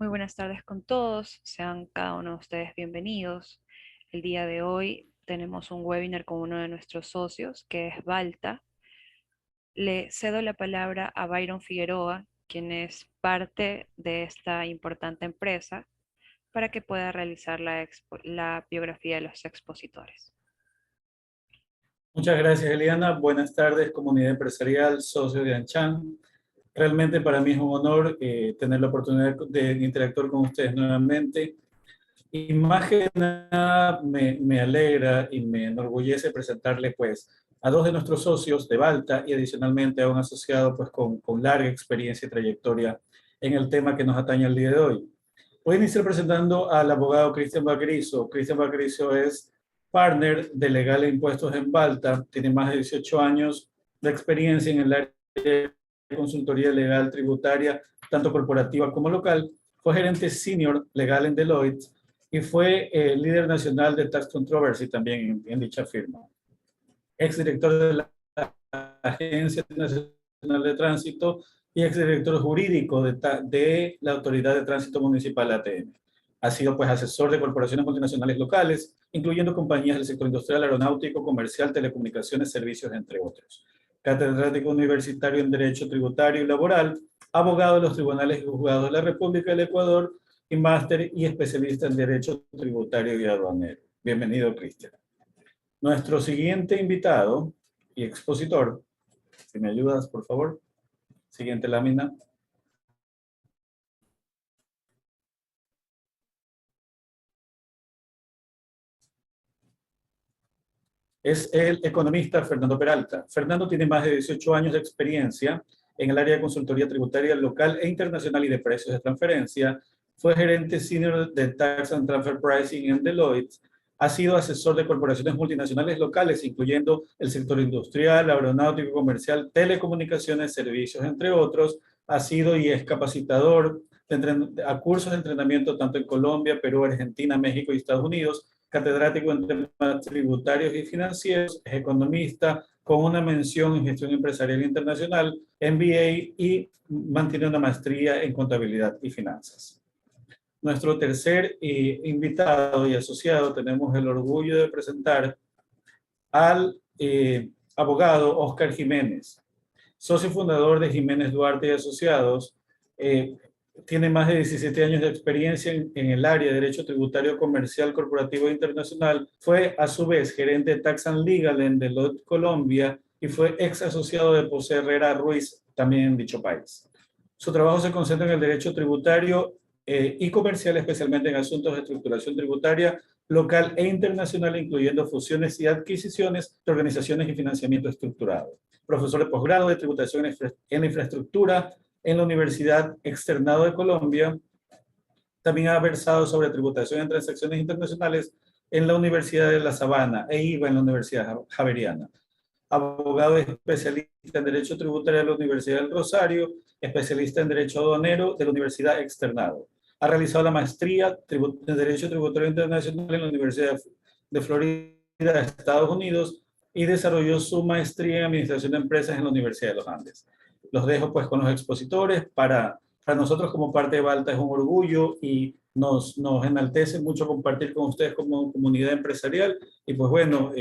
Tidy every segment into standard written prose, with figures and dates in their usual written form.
Muy buenas tardes con todos, sean cada uno de ustedes bienvenidos. El día de hoy tenemos un webinar con uno de nuestros socios, que es Balta. Le cedo la palabra a Byron Figueroa, quien es parte de esta importante empresa, para que pueda realizar la biografía de los expositores. Muchas gracias, Eliana. Buenas tardes, comunidad empresarial, socios de Anchan. Realmente para mí es un honor tener la oportunidad de interactuar con ustedes nuevamente. Y más que nada me alegra y me enorgullece presentarles pues a dos de nuestros socios de Balta y adicionalmente a un asociado pues con larga experiencia y trayectoria en el tema que nos atañe el día de hoy. Voy a iniciar presentando al abogado Cristian Vaquerizo. Cristian Vaquerizo es partner de Legal e Impuestos en Balta, tiene más de 18 años de experiencia en el área de consultoría legal tributaria, tanto corporativa como local. Fue gerente senior legal en Deloitte y fue líder nacional de Tax Controversy también en dicha firma. Exdirector de la Agencia Nacional de Tránsito y exdirector jurídico de la Autoridad de Tránsito Municipal ATM. Ha sido pues asesor de corporaciones multinacionales locales, incluyendo compañías del sector industrial, aeronáutico, comercial, telecomunicaciones, servicios, entre otros. Catedrático universitario en Derecho Tributario y Laboral, abogado de los tribunales y juzgados de la República del Ecuador y máster y especialista en Derecho Tributario y Aduanero. Bienvenido, Cristian. Nuestro siguiente invitado y expositor, si me ayudas, por favor. Siguiente lámina. Es el economista Fernando Peralta. Fernando tiene más de 18 años de experiencia en el área de consultoría tributaria local e internacional y de precios de transferencia. Fue gerente senior de Tax and Transfer Pricing en Deloitte. Ha sido asesor de corporaciones multinacionales locales, incluyendo el sector industrial, aeronáutico, comercial, telecomunicaciones, servicios, entre otros. Ha sido y es capacitador a cursos de entrenamiento tanto en Colombia, Perú, Argentina, México y Estados Unidos. Catedrático en temas tributarios y financieros, es economista con una mención en gestión empresarial internacional, MBA y mantiene una maestría en contabilidad y finanzas. Nuestro tercer invitado y asociado, tenemos el orgullo de presentar al abogado Oscar Jiménez, socio fundador de Jiménez Duarte y Asociados. Tiene más de 17 años de experiencia en el área de Derecho Tributario Comercial, Corporativo e Internacional. Fue a su vez gerente de Tax and Legal en Deloitte, Colombia, y fue ex asociado de José Herrera Ruiz, también en dicho país. Su trabajo se concentra en el derecho tributario y comercial, especialmente en asuntos de estructuración tributaria local e internacional, incluyendo fusiones y adquisiciones de organizaciones y financiamiento estructurado. Profesor de posgrado de tributación en la infraestructura en la Universidad Externado de Colombia. También ha versado sobre tributación en transacciones internacionales en la Universidad de La Sabana e IVA en la Universidad Javeriana. Abogado especialista en Derecho Tributario de la Universidad del Rosario, especialista en Derecho Aduanero de la Universidad Externado. Ha realizado la maestría en Derecho Tributario Internacional en la Universidad de Florida, Estados Unidos, y desarrolló su maestría en Administración de Empresas en la Universidad de los Andes. Los dejo pues con los expositores. Para nosotros como parte de Balta es un orgullo y nos enaltece mucho compartir con ustedes como comunidad empresarial y pues bueno,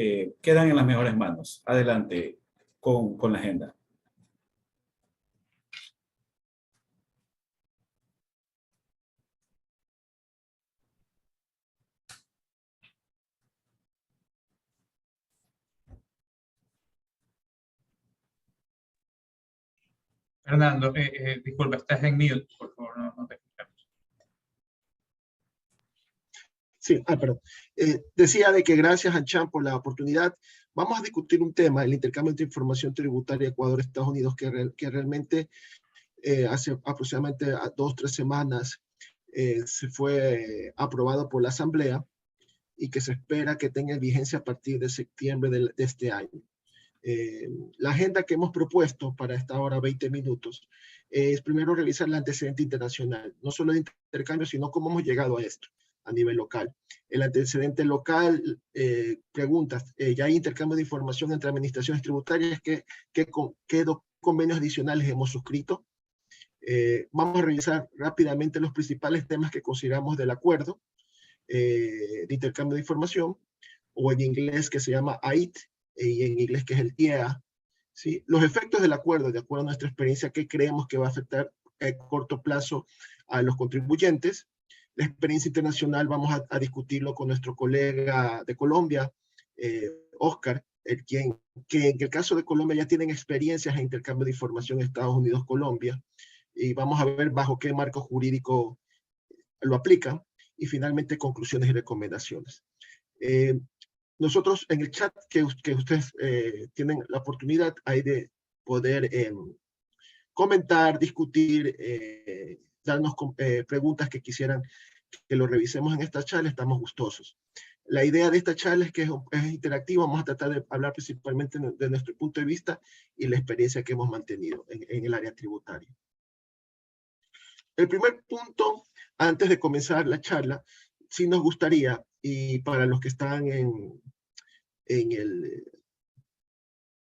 quedan en las mejores manos. Adelante con la agenda. Fernando, disculpa, estás en mute, por favor, no te escuchamos. Sí, perdón. Decía de que gracias a Chan por la oportunidad. Vamos a discutir un tema, el intercambio de información tributaria Ecuador-Estados Unidos, que realmente hace aproximadamente 2 o 3 semanas se fue aprobado por la Asamblea y que se espera que tenga vigencia a partir de septiembre de este año. La agenda que hemos propuesto para esta hora, 20 minutos, es primero revisar el antecedente internacional, no solo de intercambio, sino cómo hemos llegado a esto a nivel local. El antecedente local, preguntas, ya hay intercambio de información entre administraciones tributarias, ¿qué convenios adicionales hemos suscrito? Vamos a revisar rápidamente los principales temas que consideramos del acuerdo de intercambio de información, o en inglés que se llama AIT, y en inglés que es el TIEA. ¿Sí? Los efectos del acuerdo, de acuerdo a nuestra experiencia, que creemos que va a afectar a corto plazo a los contribuyentes. La experiencia internacional vamos a discutirlo con nuestro colega de Colombia, Oscar, que en el caso de Colombia ya tienen experiencias en intercambio de información en Estados Unidos, Colombia, y vamos a ver bajo qué marco jurídico lo aplican, y finalmente conclusiones y recomendaciones. Nosotros en el chat que ustedes tienen la oportunidad ahí de poder comentar, discutir, darnos preguntas que quisieran que lo revisemos en esta charla, estamos gustosos. La idea de esta charla es que es interactiva, vamos a tratar de hablar principalmente de nuestro punto de vista y la experiencia que hemos mantenido en el área tributaria. El primer punto, antes de comenzar la charla, sí nos gustaría, y para los que están en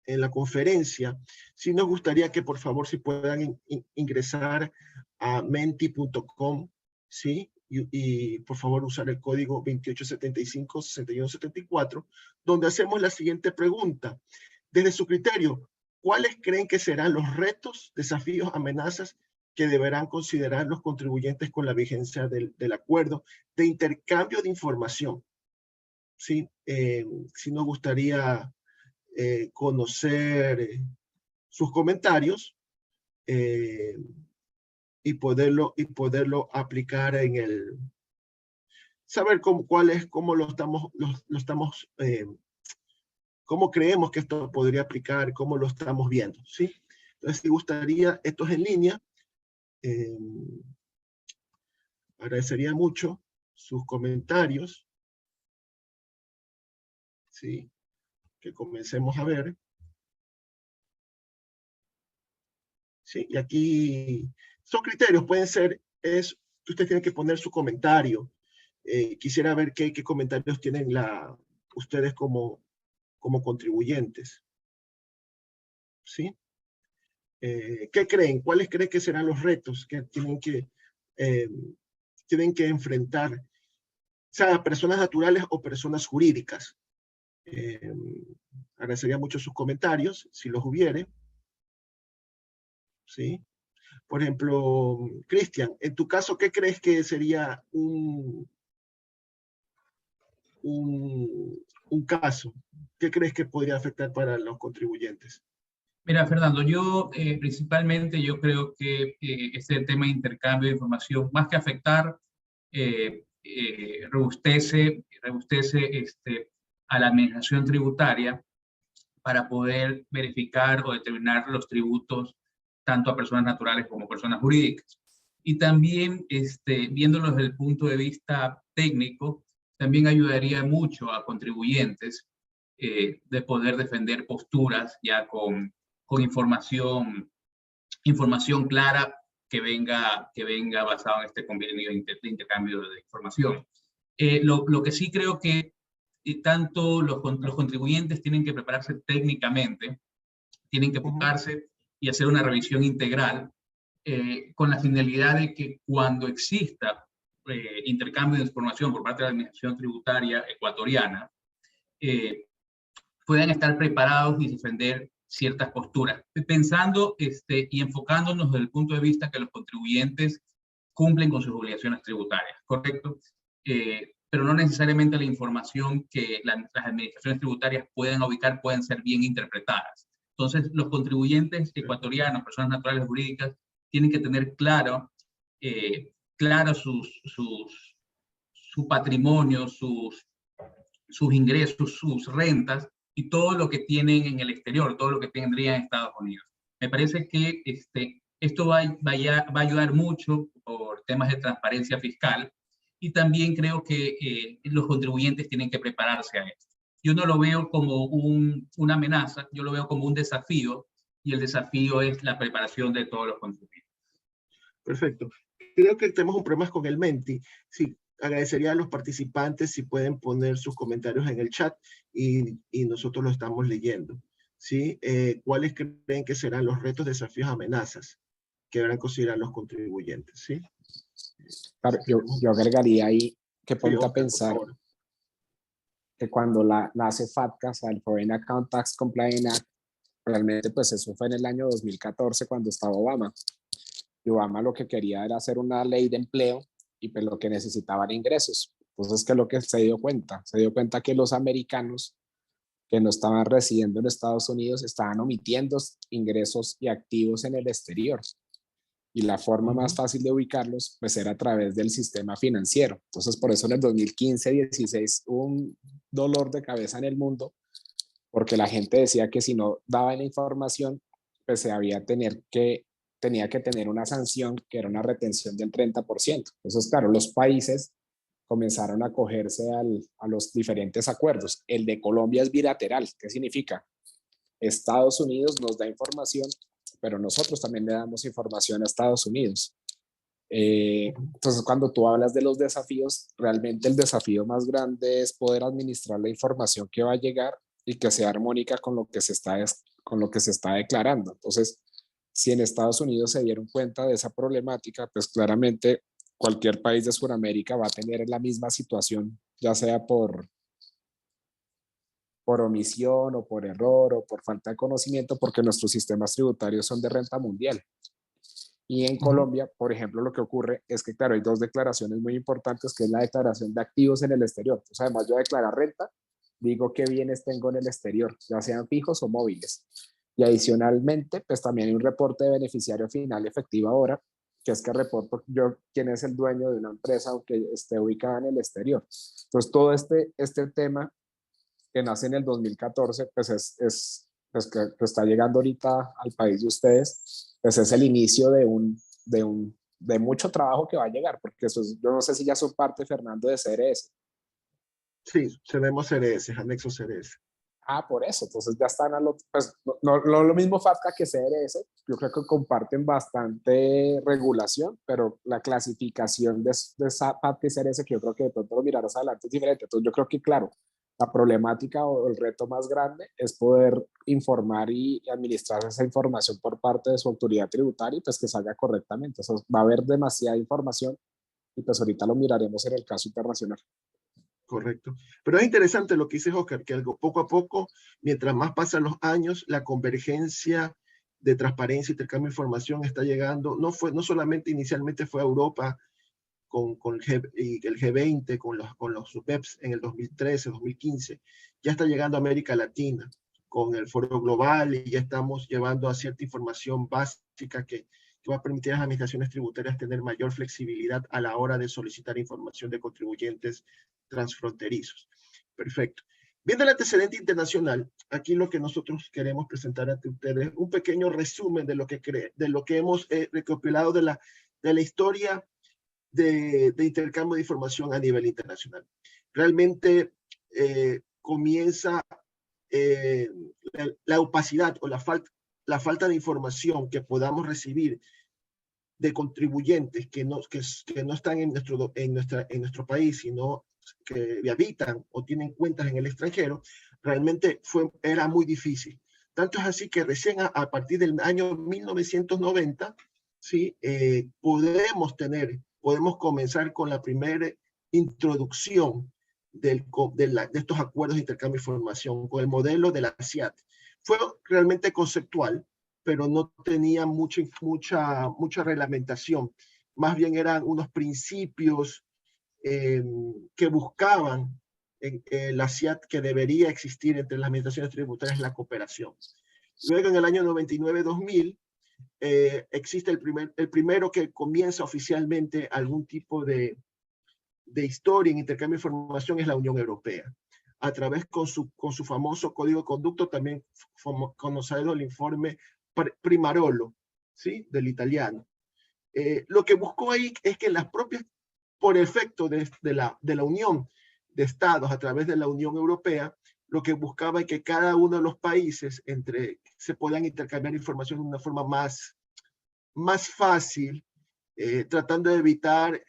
la conferencia, sí nos gustaría que por favor si puedan ingresar a menti.com, ¿sí? Y por favor usar el código 2875-6174, donde hacemos la siguiente pregunta. Desde su criterio, ¿cuáles creen que serán los retos, desafíos, amenazas que deberán considerar los contribuyentes con la vigencia del acuerdo de intercambio de información? Sí, sí nos gustaría conocer sus comentarios y poderlo aplicar en el, saber cómo lo estamos, cómo creemos que esto podría aplicar, cómo lo estamos viendo, ¿sí? Entonces, si gustaría, esto es en línea, agradecería mucho sus comentarios, ¿sí? Que comencemos a ver. Sí, y aquí son criterios, pueden ser, es que usted tiene que poner su comentario. Quisiera ver qué comentarios tienen ustedes como contribuyentes. ¿Sí? ¿Qué creen? ¿Cuáles creen que serán los retos que tienen que enfrentar, sea personas naturales o personas jurídicas? Agradecería mucho sus comentarios, si los hubiere. ¿Sí? Por ejemplo, Cristian, en tu caso, ¿qué crees que sería un caso? ¿Qué crees que podría afectar para los contribuyentes? Mira, Fernando, yo principalmente yo creo que este tema de intercambio de información, más que afectar, robustece a la administración tributaria para poder verificar o determinar los tributos tanto a personas naturales como personas jurídicas. Y también, viéndolo desde el punto de vista técnico, también ayudaría mucho a contribuyentes de poder defender posturas ya con información clara que venga basado en este convenio de intercambio de información. Lo que sí creo que tanto los contribuyentes tienen que prepararse técnicamente, tienen que enfocarse y hacer una revisión integral con la finalidad de que cuando exista intercambio de información por parte de la Administración Tributaria ecuatoriana, puedan estar preparados y defender ciertas posturas, pensando y enfocándonos desde el punto de vista que los contribuyentes cumplen con sus obligaciones tributarias, ¿correcto? Pero no necesariamente la información que las administraciones tributarias pueden ubicar pueden ser bien interpretadas. Entonces, los contribuyentes ecuatorianos, personas naturales jurídicas, tienen que tener claro su patrimonio, sus ingresos, sus rentas y todo lo que tienen en el exterior, todo lo que tendrían en Estados Unidos. Me parece que esto va a ayudar mucho por temas de transparencia fiscal y también creo que los contribuyentes tienen que prepararse a esto. Yo no lo veo como una amenaza, yo lo veo como un desafío y el desafío es la preparación de todos los contribuyentes. Perfecto. Creo que tenemos un problema con el Menti. Sí, agradecería a los participantes si pueden poner sus comentarios en el chat y nosotros lo estamos leyendo. ¿Sí? ¿Cuáles creen que serán los retos, desafíos, amenazas? que deberán considerar los contribuyentes, ¿sí? Claro, yo agregaría ahí que Sí, ponte a Oscar, por pensar favor. que cuando nace FATCA, o sea, el Foreign Account Tax Compliance Act, realmente pues eso fue en el año 2014 cuando estaba Obama. Y Obama lo que quería era hacer una ley de empleo y pues lo que necesitaban ingresos. Entonces, ¿qué es lo que se dio cuenta? Se dio cuenta que los americanos que no estaban residiendo en Estados Unidos estaban omitiendo ingresos y activos en el exterior. Y la forma más fácil de ubicarlos pues era a través del sistema financiero. Entonces, por eso en el 2015-16 hubo un dolor de cabeza en el mundo, porque la gente decía que si no daba la información, pues tenía que tener una sanción que era una retención del 30%. Entonces, claro, los países comenzaron a acogerse a los diferentes acuerdos. El de Colombia es bilateral. ¿Qué significa? Estados Unidos nos da información, pero nosotros también le damos información a Estados Unidos. Entonces, cuando tú hablas de los desafíos, realmente el desafío más grande es poder administrar la información que va a llegar y que sea armónica con lo que se está declarando. Entonces, si en Estados Unidos se dieron cuenta de esa problemática, pues claramente cualquier país de Sudamérica va a tener la misma situación, ya sea por omisión o por error o por falta de conocimiento, porque nuestros sistemas tributarios son de renta mundial. Y en Colombia, por ejemplo, lo que ocurre es que, claro, hay dos declaraciones muy importantes, que es la declaración de activos en el exterior. Entonces, además yo declarar renta, digo qué bienes tengo en el exterior, ya sean fijos o móviles. Y adicionalmente, pues también hay un reporte de beneficiario final efectivo ahora, que es que reporto yo quién es el dueño de una empresa aunque esté ubicada en el exterior. Entonces, todo este tema que nace en el 2014, pues pues que está llegando ahorita al país de ustedes, pues es el inicio de mucho trabajo que va a llegar, porque eso es, yo no sé si ya son parte, Fernando, de CRS. Sí, tenemos CRS, anexo CRS. Ah, por eso, entonces ya están pues no lo mismo FATCA que CRS, yo creo que comparten bastante regulación, pero la clasificación de FATCA y CRS, que yo creo que de pronto lo mirarás adelante, es diferente. Entonces yo creo que, claro, la problemática o el reto más grande es poder informar y administrar esa información por parte de su autoridad tributaria y pues que salga correctamente. Eso va a haber demasiada información y pues ahorita lo miraremos en el caso internacional. Correcto. Pero es interesante lo que dice Oscar, que algo, poco a poco, mientras más pasan los años, la convergencia de transparencia y intercambio de información está llegando, no solamente inicialmente fue a Europa con el G20, con los BEPS en el 2013, 2015, ya está llegando a América Latina con el Foro Global y ya estamos llevando a cierta información básica que va a permitir a las administraciones tributarias tener mayor flexibilidad a la hora de solicitar información de contribuyentes transfronterizos. Perfecto. Viendo el antecedente internacional, aquí lo que nosotros queremos presentar ante ustedes, un pequeño resumen de lo que hemos recopilado de la historia de intercambio de información a nivel internacional. Realmente comienza la opacidad o la falta de información que podamos recibir de contribuyentes que no están en nuestro país, sino que habitan o tienen cuentas en el extranjero, realmente era muy difícil. Tanto es así que recién a partir del año 1990, ¿sí? Podemos comenzar con la primera introducción de estos acuerdos de intercambio de información, con el modelo de la CIAT. Fue realmente conceptual, pero no tenía mucha reglamentación. Más bien eran unos principios que buscaban la CIAT que debería existir entre las administraciones tributarias, la cooperación. Luego, en el año 99-2000, existe el primero que comienza oficialmente algún tipo de historia en intercambio de información, es la Unión Europea. A través con su famoso código de conducta, también conocido el informe Primarolo, ¿sí? Del italiano. Lo que buscó ahí es que las propias, por efecto de la unión de estados a través de la Unión Europea, lo que buscaba es que cada uno de los países se puedan intercambiar información de una forma más fácil, tratando de evitar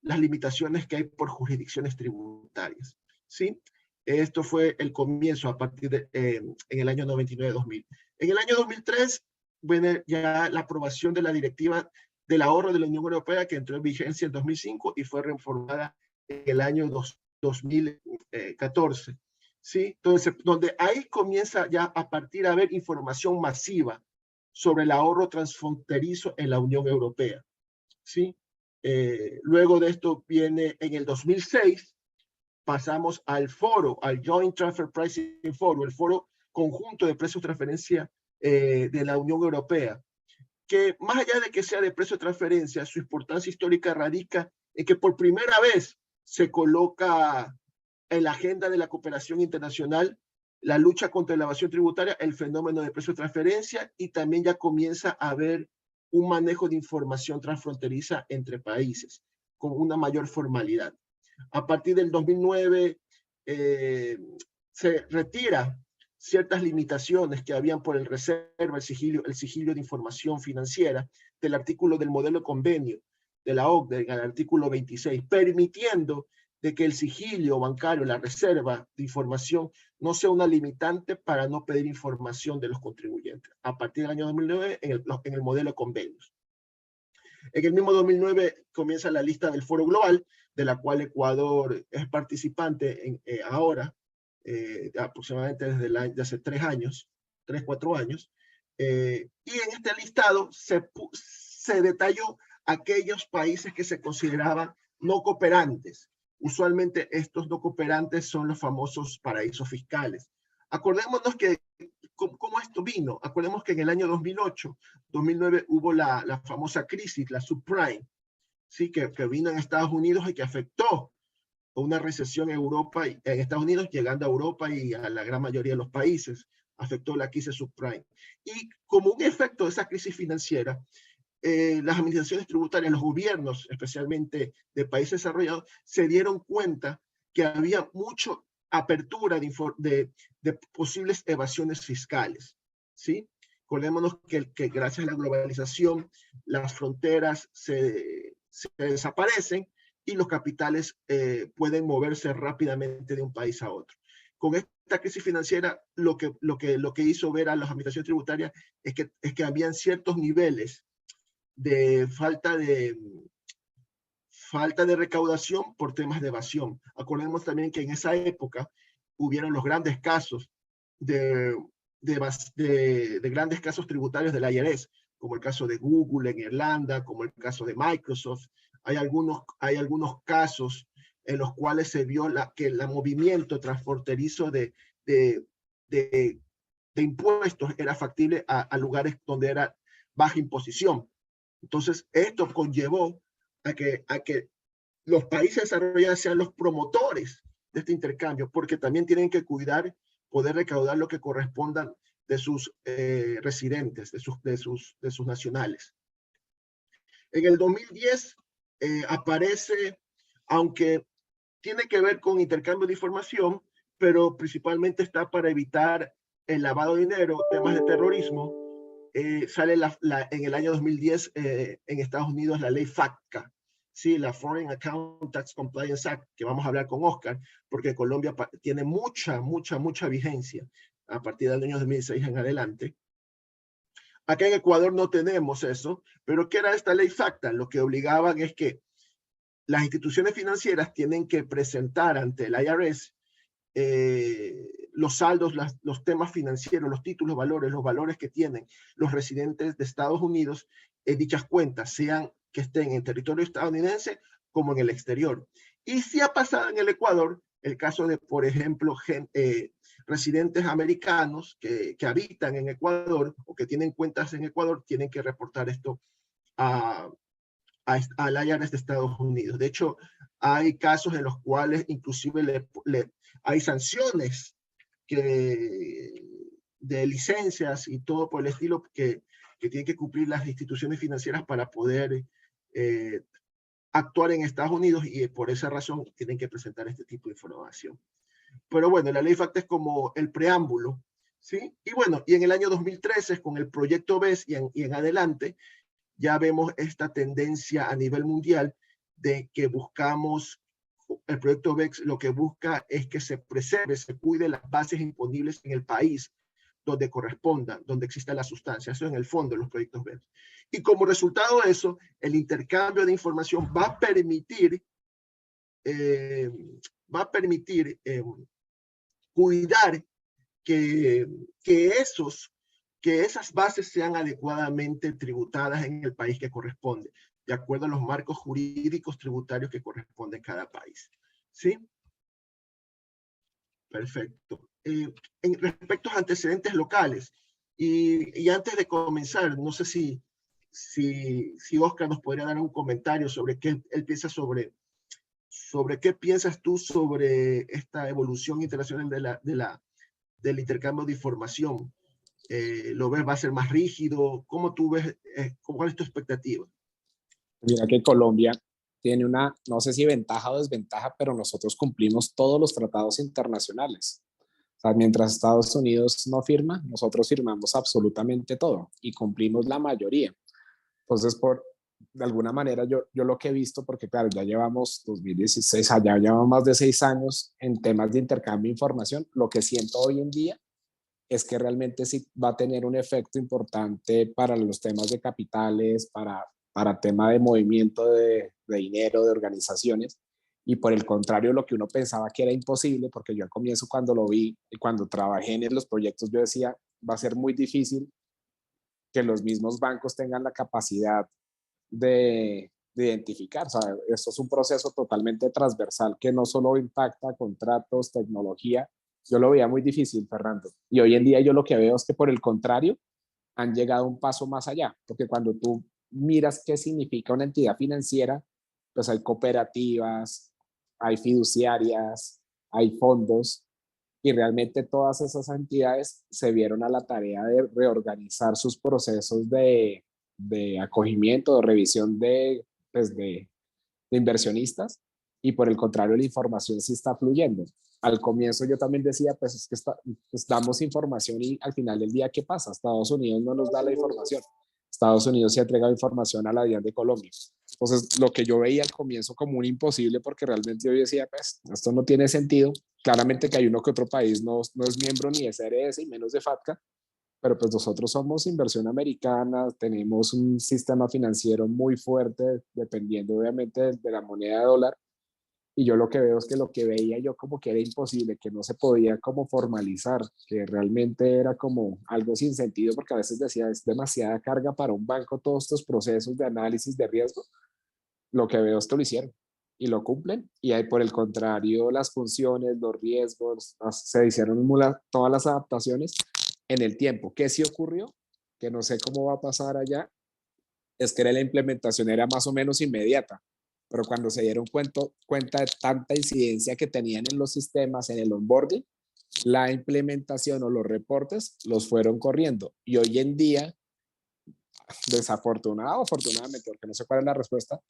las limitaciones que hay por jurisdicciones tributarias, ¿sí? Esto fue el comienzo a partir en el año 99-2000. En el año 2003 viene ya la aprobación de la directiva del ahorro de la Unión Europea, que entró en vigencia en 2005 y fue reformada en el año 2014. ¿Sí? Entonces, donde ahí comienza ya a partir a haber información masiva sobre el ahorro transfronterizo en la Unión Europea. ¿Sí? Luego de esto viene en el 2006, pasamos al foro, al Joint Transfer Pricing Forum, el foro conjunto de precios de transferencia de la Unión Europea, que más allá de que sea de precio de transferencia, su importancia histórica radica en que por primera vez se coloca en la agenda de la cooperación internacional la lucha contra la evasión tributaria, el fenómeno de precio de transferencia, y también ya comienza a haber un manejo de información transfronteriza entre países con una mayor formalidad. A partir del 2009 se retira ciertas limitaciones que habían por el reserva, el sigilio de información financiera del artículo del modelo de convenio de la OCDE, el artículo 26, permitiendo de que el sigilio bancario, la reserva de información, no sea una limitante para no pedir información de los contribuyentes. A partir del año 2009, en el modelo de convenios. En el mismo 2009 comienza la lista del Foro Global, de la cual Ecuador es participante ahora, aproximadamente desde hace 3 años, 4 años. Y en este listado se detalló aquellos países que se consideraban no cooperantes. Usualmente estos no cooperantes son los famosos paraísos fiscales. Acordémonos que cómo esto vino. Acordemos que en el año 2008-2009 hubo la famosa crisis, la subprime, ¿sí? que vino en Estados Unidos y que afectó una recesión en Europa, en Estados Unidos, llegando a Europa y a la gran mayoría de los países. Afectó la crisis subprime. Y como un efecto de esa crisis financiera, las administraciones tributarias, los gobiernos, especialmente de países desarrollados, se dieron cuenta que había mucha apertura de posibles evasiones fiscales. ¿Sí? Acordémonos que gracias a la globalización, las fronteras se desaparecen y los capitales pueden moverse rápidamente de un país a otro. Con esta crisis financiera, lo que hizo ver a las administraciones tributarias es que habían ciertos niveles de falta de recaudación por temas de evasión. Acordemos también que en esa época hubieron los grandes casos de grandes casos tributarios del IRS, como el caso de Google en Irlanda, como el caso de Microsoft. Hay algunos casos en los cuales se vio que el movimiento transfronterizo de impuestos era factible a lugares donde era baja imposición. Entonces, esto conllevó a que los países desarrollados sean los promotores de este intercambio, porque también tienen que poder recaudar lo que correspondan de sus residentes, de sus nacionales. En el 2010 aparece, aunque tiene que ver con intercambio de información, pero principalmente está para evitar el lavado de dinero, temas de terrorismo. Sale en el año 2010 en Estados Unidos la ley FATCA, ¿sí? La Foreign Account Tax Compliance Act, que vamos a hablar con Oscar, porque Colombia tiene mucha vigencia a partir del año 2006 en adelante. Acá en Ecuador no tenemos eso, pero ¿qué era esta ley FATCA? Lo que obligaban es que las instituciones financieras tienen que presentar ante el IRS los saldos, los temas financieros, los títulos, los valores que tienen los residentes de Estados Unidos en dichas cuentas, sean que estén en territorio estadounidense como en el exterior. Y si ha pasado en el Ecuador, el caso de, por ejemplo, residentes americanos que habitan en Ecuador o que tienen cuentas en Ecuador, tienen que reportar esto al IRS de Estados Unidos. De hecho, hay casos en los cuales inclusive hay sanciones de licencias y todo por el estilo que tienen que cumplir las instituciones financieras para poder actuar en Estados Unidos, y por esa razón tienen que presentar este tipo de información. Pero bueno, la ley FATCA es como el preámbulo, ¿sí? Y bueno, y en el año 2013, con el proyecto BES y en adelante, ya vemos esta tendencia a nivel mundial de que buscamos, el proyecto BEPS lo que busca es que se preserve, se cuide las bases imponibles en el país, donde corresponda, donde exista la sustancia. Eso en el fondo de los proyectos verdes. Y como resultado de eso, el intercambio de información va a permitir cuidar que esas bases sean adecuadamente tributadas en el país que corresponde, de acuerdo a los marcos jurídicos tributarios que corresponden a cada país. ¿Sí? Perfecto. En respecto a antecedentes locales, y antes de comenzar, no sé si Oscar nos podría dar un comentario sobre qué él piensa sobre qué piensas tú sobre esta evolución internacional del intercambio de información. ¿Lo ves va a ser más rígido? ¿Cómo tú ves, cuál es tu expectativa? Mira que Colombia tiene una, no sé si ventaja o desventaja, pero nosotros cumplimos todos los tratados internacionales. O sea, mientras Estados Unidos no firma, nosotros firmamos absolutamente todo y cumplimos la mayoría. Entonces, de alguna manera, yo lo que he visto, porque claro, ya llevamos 2016, allá llevamos más de 6 años en temas de intercambio de información, lo que siento hoy en día es que realmente sí va a tener un efecto importante para los temas de capitales, para tema de movimiento de dinero, de organizaciones, y por el contrario, lo que uno pensaba que era imposible, porque yo al comienzo cuando lo vi y cuando trabajé en los proyectos, yo decía, va a ser muy difícil que los mismos bancos tengan la capacidad de identificar. O sea, esto es un proceso totalmente transversal que no solo impacta contratos, tecnología. Yo lo veía muy difícil, Fernando. Y hoy en día yo lo que veo es que por el contrario, han llegado un paso más allá, porque cuando tú miras qué significa una entidad financiera, pues hay cooperativas, hay fiduciarias, hay fondos, y realmente todas esas entidades se vieron a la tarea de reorganizar sus procesos de acogimiento, de revisión pues de inversionistas, y por el contrario la información sí está fluyendo. Al comienzo yo también decía, pues es que pues damos información y al final del día, ¿qué pasa? Estados Unidos no nos da la información. Estados Unidos se ha entregado información a la DIAN de Colombia. Entonces, lo que yo veía al comienzo como un imposible, porque realmente yo decía, pues, esto no tiene sentido. Claramente que hay uno que otro país no es miembro ni de CRS y menos de FATCA, pero pues nosotros somos inversión americana, tenemos un sistema financiero muy fuerte, dependiendo obviamente de la moneda de dólar, y yo lo que veo es que lo que veía yo como que era imposible, que no se podía como formalizar, que realmente era como algo sin sentido, porque a veces decía, es demasiada carga para un banco todos estos procesos de análisis de riesgo. Lo que veo es que lo hicieron y lo cumplen, y ahí por el contrario las funciones, los riesgos, se hicieron todas las adaptaciones en el tiempo. ¿Qué sí ocurrió? Que no sé cómo va a pasar allá, es que la implementación era más o menos inmediata, pero cuando se dieron cuenta de tanta incidencia que tenían en los sistemas, en el onboarding, la implementación o los reportes los fueron corriendo. Y hoy en día, desafortunado o afortunadamente, porque no sé cuál es la respuesta,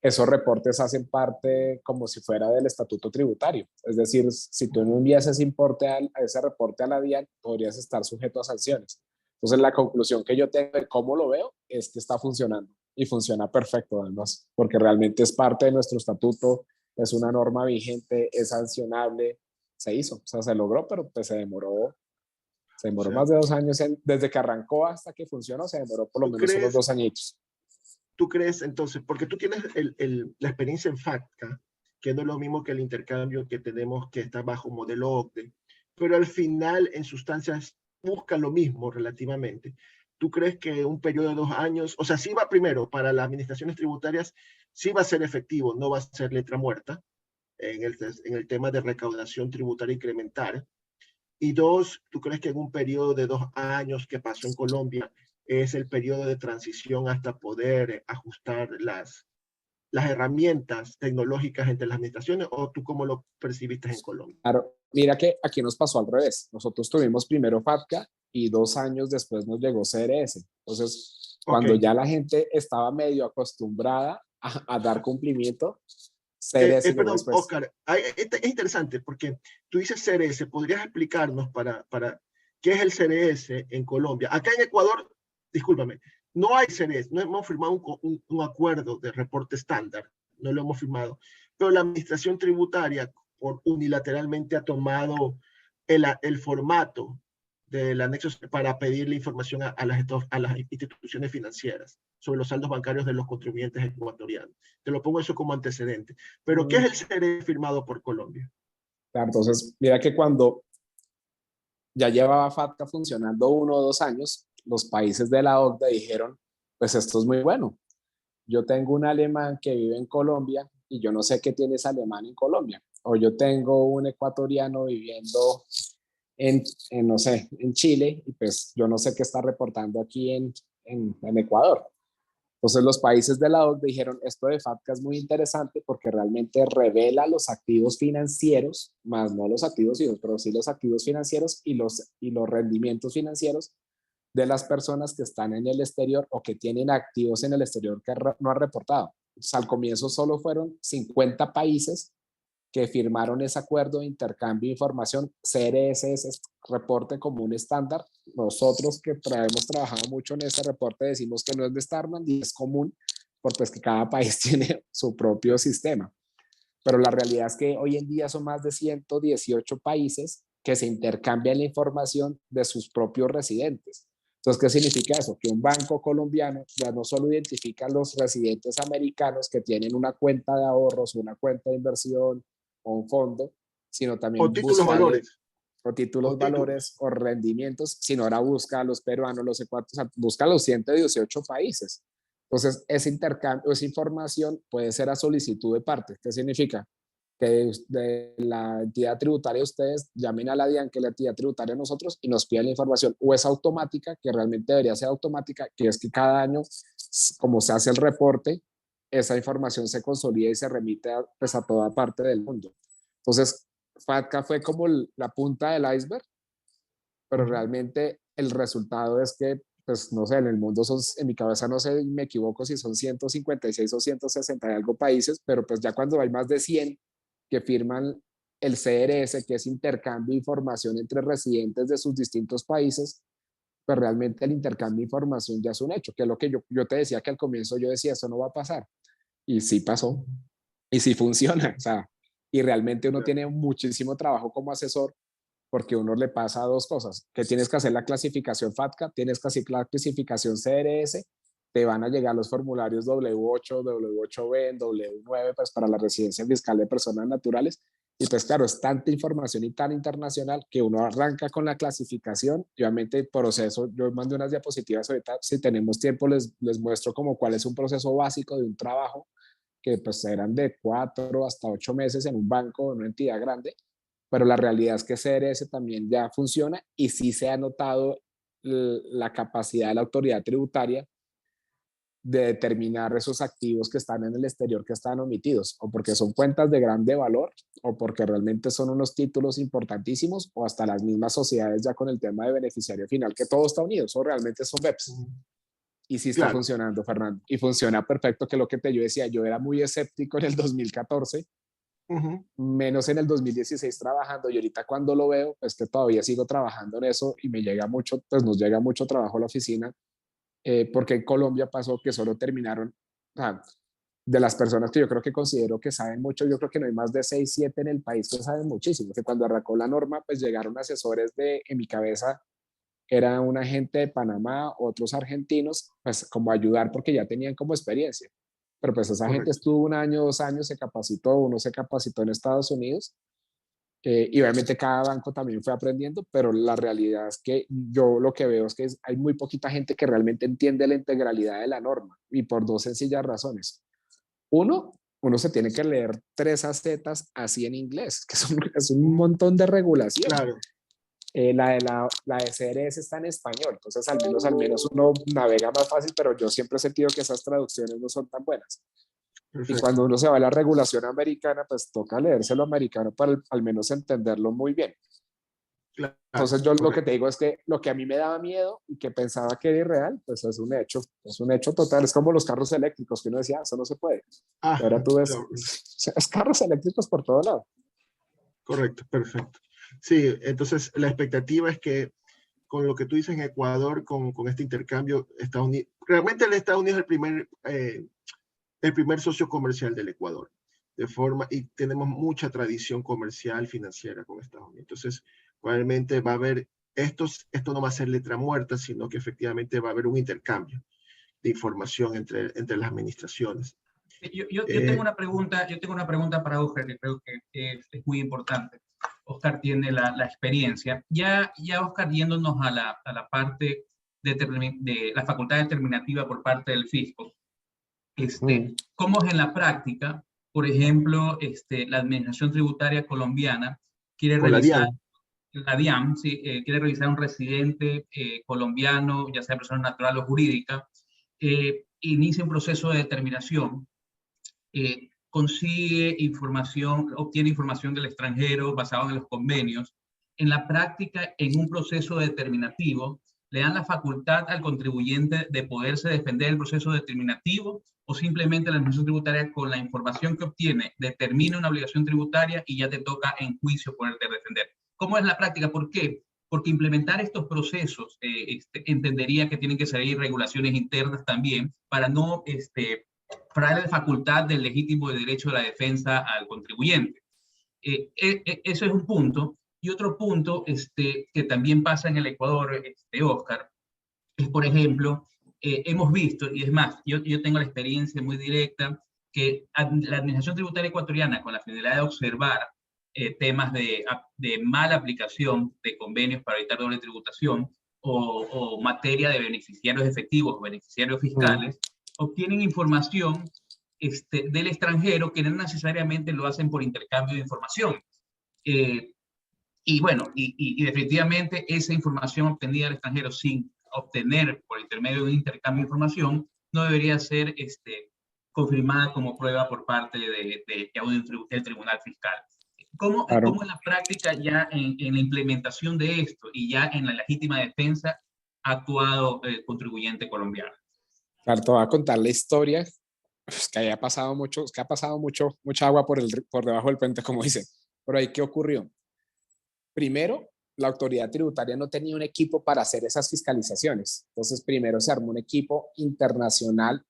esos reportes hacen parte como si fuera del estatuto tributario. Es decir, si tú no envías ese reporte a la DIAN, podrías estar sujeto a sanciones. Entonces, la conclusión que yo tengo de cómo lo veo es que está funcionando y funciona perfecto además, porque realmente es parte de nuestro estatuto, es una norma vigente, es sancionable, se hizo, o sea, se logró, pero pues se demoró más de 2 años, desde que arrancó hasta que funcionó, se demoró por lo menos unos 2 añitos. ¿Tú crees entonces, porque tú tienes la experiencia en FATCA, que no es lo mismo que el intercambio que tenemos que está bajo modelo OCDE, pero al final en sustancias buscan lo mismo relativamente? ¿Tú crees que un periodo de 2 años, o sea, sí va primero para las administraciones tributarias, sí va a ser efectivo, no va a ser letra muerta en el tema de recaudación tributaria incremental? Y 2, ¿tú crees que en un periodo de 2 años que pasó en Colombia es el periodo de transición hasta poder ajustar las herramientas tecnológicas entre las administraciones, o tú cómo lo percibiste en Colombia? Claro, mira que aquí nos pasó al revés. Nosotros tuvimos primero FATCA y 2 años después nos llegó CRS. Entonces, cuando ya la gente estaba medio acostumbrada a dar cumplimiento, CRS llegó perdón, después. Oscar, es interesante porque tú dices CRS. ¿Podrías explicarnos para qué es el CRS en Colombia? Acá en Ecuador, discúlpame, no hay CRS, no hemos firmado un acuerdo de reporte estándar, no lo hemos firmado, pero la administración tributaria unilateralmente ha tomado el formato del anexo para pedirle información a las instituciones financieras sobre los saldos bancarios de los contribuyentes ecuatorianos. Te lo pongo eso como antecedente. Pero, ¿qué es el CRE firmado por Colombia? Claro, entonces, mira que cuando ya llevaba FATCA funcionando 1 o 2 años, los países de la OCDE dijeron, pues esto es muy bueno. Yo tengo un alemán que vive en Colombia y yo no sé qué tiene ese alemán en Colombia. O yo tengo un ecuatoriano viviendo no sé, en Chile, y pues yo no sé qué está reportando aquí en Ecuador. Entonces los países de la OCDE dijeron, esto de FATCA es muy interesante porque realmente revela los activos financieros, más no los activos fijos, pero sí los activos financieros y los rendimientos financieros de las personas que están en el exterior o que tienen activos en el exterior que no han reportado. Entonces, al comienzo solo fueron 50 países que firmaron ese acuerdo de intercambio de información. CRS es reporte como un estándar. Nosotros que hemos trabajado mucho en ese reporte decimos que no es de Starman y es común porque pues que cada país tiene su propio sistema. Pero la realidad es que hoy en día son más de 118 países que se intercambian la información de sus propios residentes. Entonces, ¿qué significa eso? Que un banco colombiano ya no solo identifica a los residentes americanos que tienen una cuenta de ahorros, una cuenta de inversión o un fondo, sino también O títulos valores. O títulos valores o rendimientos, sino ahora busca a los peruanos, los ecuatorianos, busca a los 118 países. Entonces, ese intercambio, esa información puede ser a solicitud de parte. ¿Qué significa? Que de la entidad tributaria ustedes llamen a la DIAN, que es la entidad tributaria de nosotros, y nos piden la información, o es automática, que realmente debería ser automática, que es que cada año, como se hace el reporte, esa información se consolida y se remite pues, a toda parte del mundo. Entonces, FATCA fue como la punta del iceberg, pero realmente el resultado es que, pues no sé, en el mundo son, en mi cabeza no sé, me equivoco si son 156 o 160 y algo países, pero pues ya cuando hay más de 100 que firman el CRS, que es intercambio de información entre residentes de sus distintos países, pues realmente el intercambio de información ya es un hecho, que es lo que yo te decía que al comienzo yo decía, eso no va a pasar, y sí pasó, y sí funciona, o sea, y realmente uno tiene muchísimo trabajo como asesor, porque uno le pasa dos cosas, que tienes que hacer la clasificación FATCA, tienes que hacer la clasificación CRS, te van a llegar los formularios W8, W8B, W9, pues para la residencia fiscal de personas naturales, y pues claro, es tanta información y tan internacional que uno arranca con la clasificación, y obviamente el proceso, yo mando unas diapositivas ahorita, si tenemos tiempo les muestro como cuál es un proceso básico de un trabajo, que pues eran de 4 hasta 8 meses en un banco, en una entidad grande, pero la realidad es que CRS también ya funciona y sí se ha notado la capacidad de la autoridad tributaria de determinar esos activos que están en el exterior que están omitidos, o porque son cuentas de grande valor, o porque realmente son unos títulos importantísimos, o hasta las mismas sociedades ya con el tema de beneficiario final, que todo está unido, eso realmente son BEPS. Y sí está funcionando, Fernando, y funciona perfecto, que lo que yo decía, yo era muy escéptico en el 2014, menos en el 2016 trabajando, y ahorita cuando lo veo, pues que todavía sigo trabajando en eso y me llega mucho, pues nos llega mucho trabajo a la oficina, porque en Colombia pasó que solo terminaron, o sea, de las personas que yo creo que considero que saben mucho, yo creo que no hay más de 6, 7 en el país que saben muchísimo, que cuando arrancó la norma, pues llegaron asesores en mi cabeza, era una gente de Panamá, otros argentinos, pues como ayudar porque ya tenían como experiencia. Pero pues esa gente estuvo 1 año, 2 años, se capacitó, uno se capacitó en Estados Unidos, y obviamente cada banco también fue aprendiendo, pero la realidad es que yo lo que veo es que hay muy poquita gente que realmente entiende la integralidad de la norma, y por 2 sencillas razones. Uno se tiene que leer 3 acetas así en inglés, que es un montón de regulación. Claro. La de CRS está en español, entonces al menos uno navega más fácil, pero yo siempre he sentido que esas traducciones no son tan buenas. Perfecto. Y cuando uno se va a la regulación americana, pues toca leérselo americano para al menos entenderlo muy bien. Claro, entonces yo lo que te digo es que lo que a mí me daba miedo y que pensaba que era irreal, pues es un hecho total. Es como los carros eléctricos, que uno decía, eso no se puede. Ahora tú ves, es carros eléctricos por todo lado. Correcto, perfecto. Sí, entonces la expectativa es que con lo que tú dices en Ecuador, con este intercambio, realmente el Estados Unidos es el primer socio comercial del Ecuador, y tenemos mucha tradición comercial, financiera con Estados Unidos. Entonces, probablemente va a haber esto no va a ser letra muerta, sino que efectivamente va a haber un intercambio de información entre las administraciones. Yo tengo una pregunta para Oscar, que creo que es muy importante. Oscar tiene la experiencia. Ya Oscar, yéndonos a la parte de la facultad determinativa por parte del fisco, ¿cómo es en la práctica? Por ejemplo, la Administración Tributaria Colombiana quiere Con la revisar, DIAN. la DIAN, sí, quiere revisar un residente colombiano, ya sea persona natural o jurídica, inicia un proceso de determinación, consigue información, obtiene información del extranjero basado en los convenios. En la práctica, en un proceso determinativo, le dan la facultad al contribuyente de poderse defender el proceso determinativo, o simplemente la administración tributaria, con la información que obtiene, determina una obligación tributaria y ya te toca en juicio poderte defender. ¿Cómo es la práctica? ¿Por qué? Porque implementar estos procesos entendería que tienen que ser regulaciones internas también para no para darle facultad del legítimo derecho de la defensa al contribuyente. Eso es un punto. Y otro punto que también pasa en el Ecuador, Oscar, es, por ejemplo, hemos visto, y es más, yo tengo la experiencia muy directa, que la Administración Tributaria Ecuatoriana, con la finalidad de observar temas de mala aplicación de convenios para evitar doble tributación, o materia de beneficiarios efectivos o beneficiarios fiscales, obtienen información del extranjero, que no necesariamente lo hacen por intercambio de información. Y bueno, y definitivamente esa información obtenida del extranjero sin obtener por intermedio de un intercambio de información no debería ser confirmada como prueba por parte del Tribunal Fiscal. ¿Cómo en la práctica, ya en la implementación de esto y ya en la legítima defensa, ha actuado el contribuyente colombiano? Claro, te voy a contar la historia. Es que ha pasado mucha agua por debajo del puente, como dicen. Pero ahí, ¿qué ocurrió? Primero, la autoridad tributaria no tenía un equipo para hacer esas fiscalizaciones. Entonces, primero se armó un equipo internacional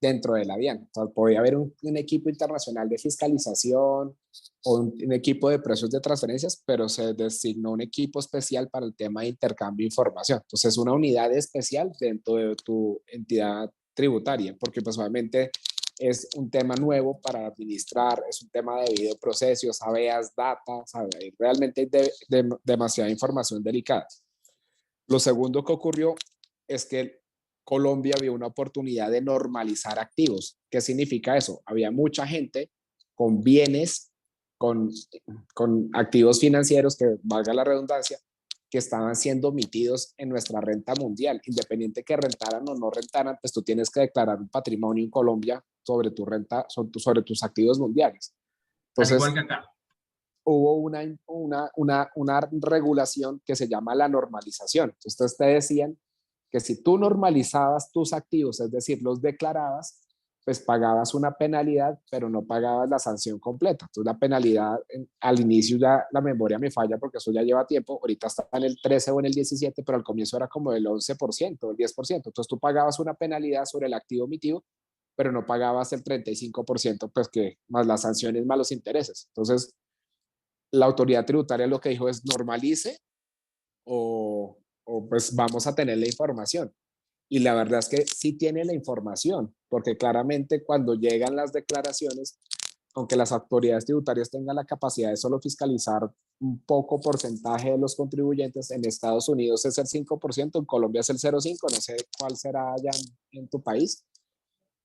dentro de la DIAN. Entonces, podía haber un equipo internacional de fiscalización o un equipo de precios de transferencias, pero se designó un equipo especial para el tema de intercambio de información. Entonces, una unidad especial dentro de tu entidad tributaria, porque pues obviamente es un tema nuevo para administrar, es un tema de videoprocesos, habeas data, realmente hay demasiada información delicada. Lo segundo que ocurrió es que Colombia vio una oportunidad de normalizar activos. ¿Qué significa eso? Había mucha gente con bienes, con activos financieros, que valga la redundancia, que estaban siendo omitidos en nuestra renta mundial. Independiente que rentaran o no rentaran, pues tú tienes que declarar un patrimonio en Colombia sobre tu renta, sobre tus activos mundiales. Entonces, al igual que acá, hubo una regulación que se llama la normalización. Entonces te decían que si tú normalizabas tus activos, es decir, los declarabas, pues pagabas una penalidad, pero no pagabas la sanción completa. Entonces la penalidad, al inicio ya la memoria me falla porque eso ya lleva tiempo, ahorita está en el 13 o en el 17, pero al comienzo era como el 11%, el 10%. Entonces tú pagabas una penalidad sobre el activo omitido, pero no pagabas el 35%, pues que más las sanciones más los intereses. Entonces la autoridad tributaria lo que dijo es normalice o pues vamos a tener la información. Y la verdad es que sí tiene la información, porque claramente cuando llegan las declaraciones, aunque las autoridades tributarias tengan la capacidad de solo fiscalizar un poco porcentaje de los contribuyentes, en Estados Unidos es el 5%, en Colombia es el 0,5%, no sé cuál será allá en tu país,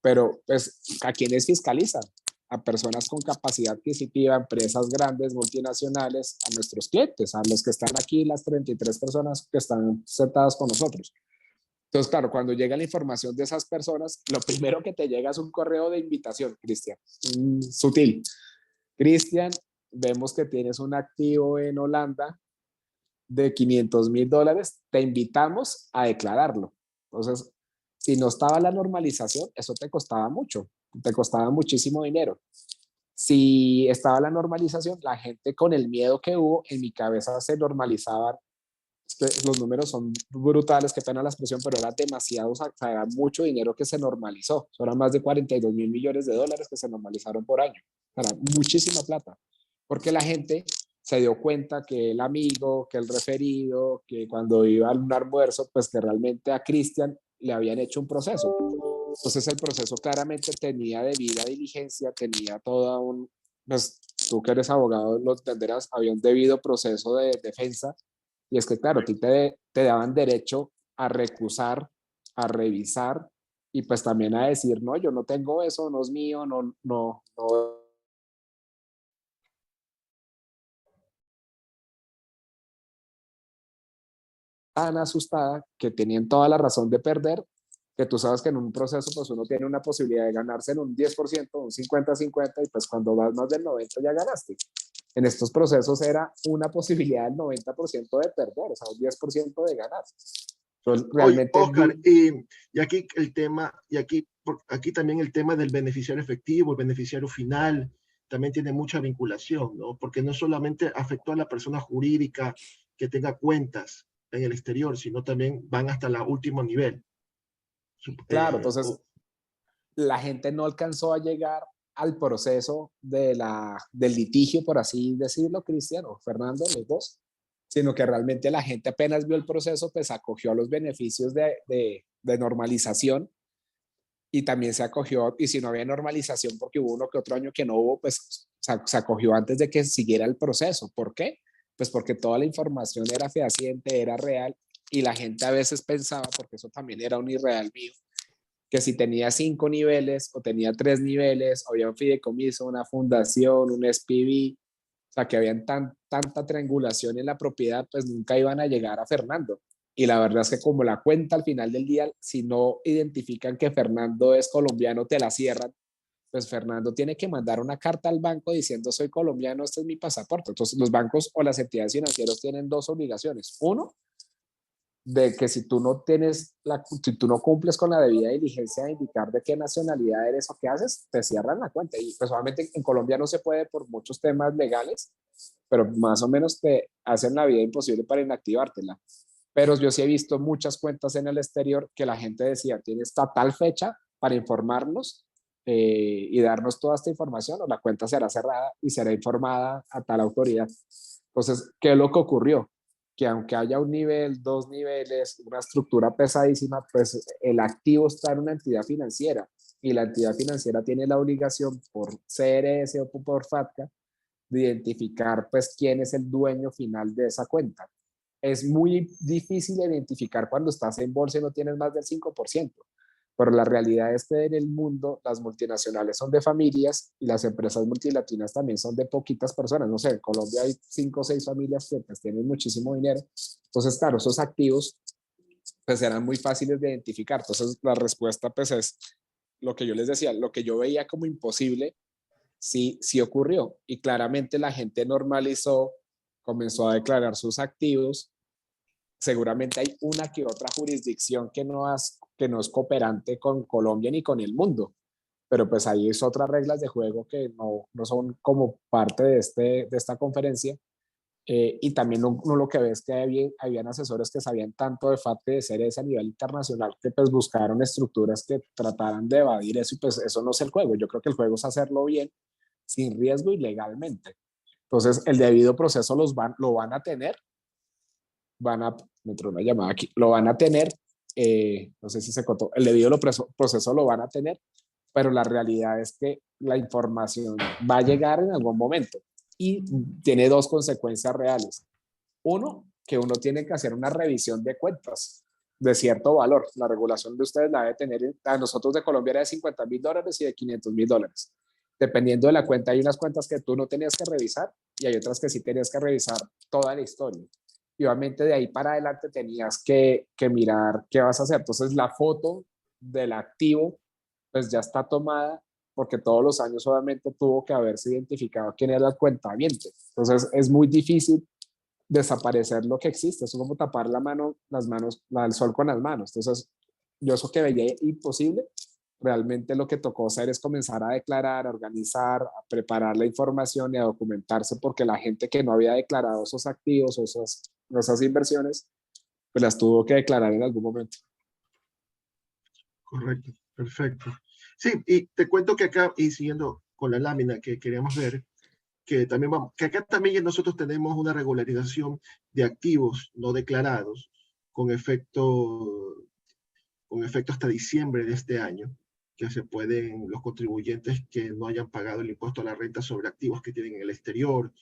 pero pues ¿a quiénes fiscalizan? A personas con capacidad adquisitiva, empresas grandes, multinacionales, a nuestros clientes, a los que están aquí, las 33 personas que están sentadas con nosotros. Entonces, claro, cuando llega la información de esas personas, lo primero que te llega es un correo de invitación, Cristian, sutil. Cristian, vemos que tienes un activo en Holanda de $500,000, te invitamos a declararlo. Entonces, si no estaba la normalización, eso te costaba mucho, te costaba muchísimo dinero. Si estaba la normalización, la gente, con el miedo que hubo, en mi cabeza se normalizaban. Los números son brutales, qué pena la expresión, pero era demasiado, o sea, era mucho dinero que se normalizó. Eran más de $42,000 millones que se normalizaron por año. Era muchísima plata, porque la gente se dio cuenta que el amigo, que el referido, que cuando iba a un almuerzo, pues que realmente a Cristian le habían hecho un proceso. Entonces el proceso claramente tenía debida diligencia, tenía toda un, pues tú que eres abogado lo entenderás, había un debido proceso de defensa, y es que claro, a ti te daban derecho a recusar, a revisar, y pues también a decir, no, yo no tengo eso, no es mío, no tan asustada, que tenían toda la razón de perder, que tú sabes que en un proceso pues uno tiene una posibilidad de ganarse en un 10%, un 50-50, y pues cuando vas más del 90 ya ganaste. En estos procesos era una posibilidad del 90% de perder, o sea, un 10% de ganar. Entonces, Oye, realmente Oscar, y aquí el tema, aquí también el tema del beneficiario efectivo, el beneficiario final, también tiene mucha vinculación, ¿no? Porque no solamente afectó a la persona jurídica que tenga cuentas en el exterior, sino también van hasta el último nivel. claro, entonces O- la gente no alcanzó a llegar al proceso del litigio, por así decirlo, Cristian o Fernando, los dos, sino que realmente la gente apenas vio el proceso, pues acogió a los beneficios de normalización, y también se acogió, y si no había normalización porque hubo uno que otro año que no hubo, pues se acogió antes de que siguiera el proceso. ¿Por qué? Pues porque toda la información era fehaciente, era real, y la gente a veces pensaba, porque eso también era un irreal mío, que si tenía 5 niveles o tenía 3 niveles, había un fideicomiso, una fundación, un SPV, o sea, que habían tanta triangulación en la propiedad, pues nunca iban a llegar a Fernando. Y la verdad es que como la cuenta al final del día, si no identifican que Fernando es colombiano, te la cierran, pues Fernando tiene que mandar una carta al banco diciendo soy colombiano, este es mi pasaporte. Entonces los bancos o las entidades financieras tienen dos obligaciones. Uno, de que si tú no tienes si tú no cumples con la debida diligencia de indicar de qué nacionalidad eres o qué haces, te cierran la cuenta. Y pues obviamente en Colombia no se puede por muchos temas legales, pero más o menos te hacen la vida imposible para inactivártela. Pero yo sí he visto muchas cuentas en el exterior que la gente decía, tiene esta tal fecha para informarnos y darnos toda esta información, o la cuenta será cerrada y será informada a tal autoridad. Entonces, ¿qué es lo que ocurrió? Que aunque haya un nivel, dos niveles, una estructura pesadísima, pues el activo está en una entidad financiera, y la entidad financiera tiene la obligación por CRS o por FATCA de identificar pues quién es el dueño final de esa cuenta. Es muy difícil identificar cuando estás en bolsa y no tienes más del 5%, pero la realidad es que en el mundo las multinacionales son de familias y las empresas multilatinas también son de poquitas personas. No sé, en Colombia hay 5 o 6 familias que pues, tienen muchísimo dinero. Entonces, claro, esos activos pues eran muy fáciles de identificar. Entonces, la respuesta pues es lo que yo les decía, lo que yo veía como imposible, sí ocurrió. Y claramente la gente normalizó, comenzó a declarar sus activos. Seguramente hay una que otra jurisdicción que no es cooperante con Colombia ni con el mundo, pero pues ahí es otras reglas de juego que no son como parte de esta conferencia. Y también uno lo que ve es que habían asesores que sabían tanto de FATCA y de CRS a nivel internacional que pues buscaron estructuras que trataran de evadir eso, y pues eso no es el juego. Yo creo que el juego es hacerlo bien, sin riesgo y legalmente. Entonces, el debido proceso lo van a tener, me entró una llamada aquí, lo van a tener, no sé si se contó, el debido proceso lo van a tener, pero la realidad es que la información va a llegar en algún momento y tiene dos consecuencias reales. Uno, que uno tiene que hacer una revisión de cuentas de cierto valor. La regulación de ustedes la debe tener, a nosotros de Colombia era de $50,000 y de $500,000. Dependiendo de la cuenta, hay unas cuentas que tú no tenías que revisar y hay otras que sí tenías que revisar toda la historia. Y obviamente de ahí para adelante tenías que mirar qué vas a hacer. Entonces la foto del activo pues ya está tomada, porque todos los años obviamente tuvo que haberse identificado quién era el cuentaviente. Entonces es muy difícil desaparecer lo que existe. Es como tapar el sol con las manos. Entonces, yo eso que veía imposible, realmente lo que tocó hacer es comenzar a declarar, a organizar, a preparar la información y a documentarse, porque la gente que no había declarado esos activos o esas inversiones, pues las tuvo que declarar en algún momento. Correcto, perfecto. Sí, y te cuento que acá, y siguiendo con la lámina que queríamos ver, que también vamos, que acá también nosotros tenemos una regularización de activos no declarados con efecto hasta diciembre de este año, que se pueden, los contribuyentes que no hayan pagado el impuesto a la renta sobre activos que tienen en el exterior,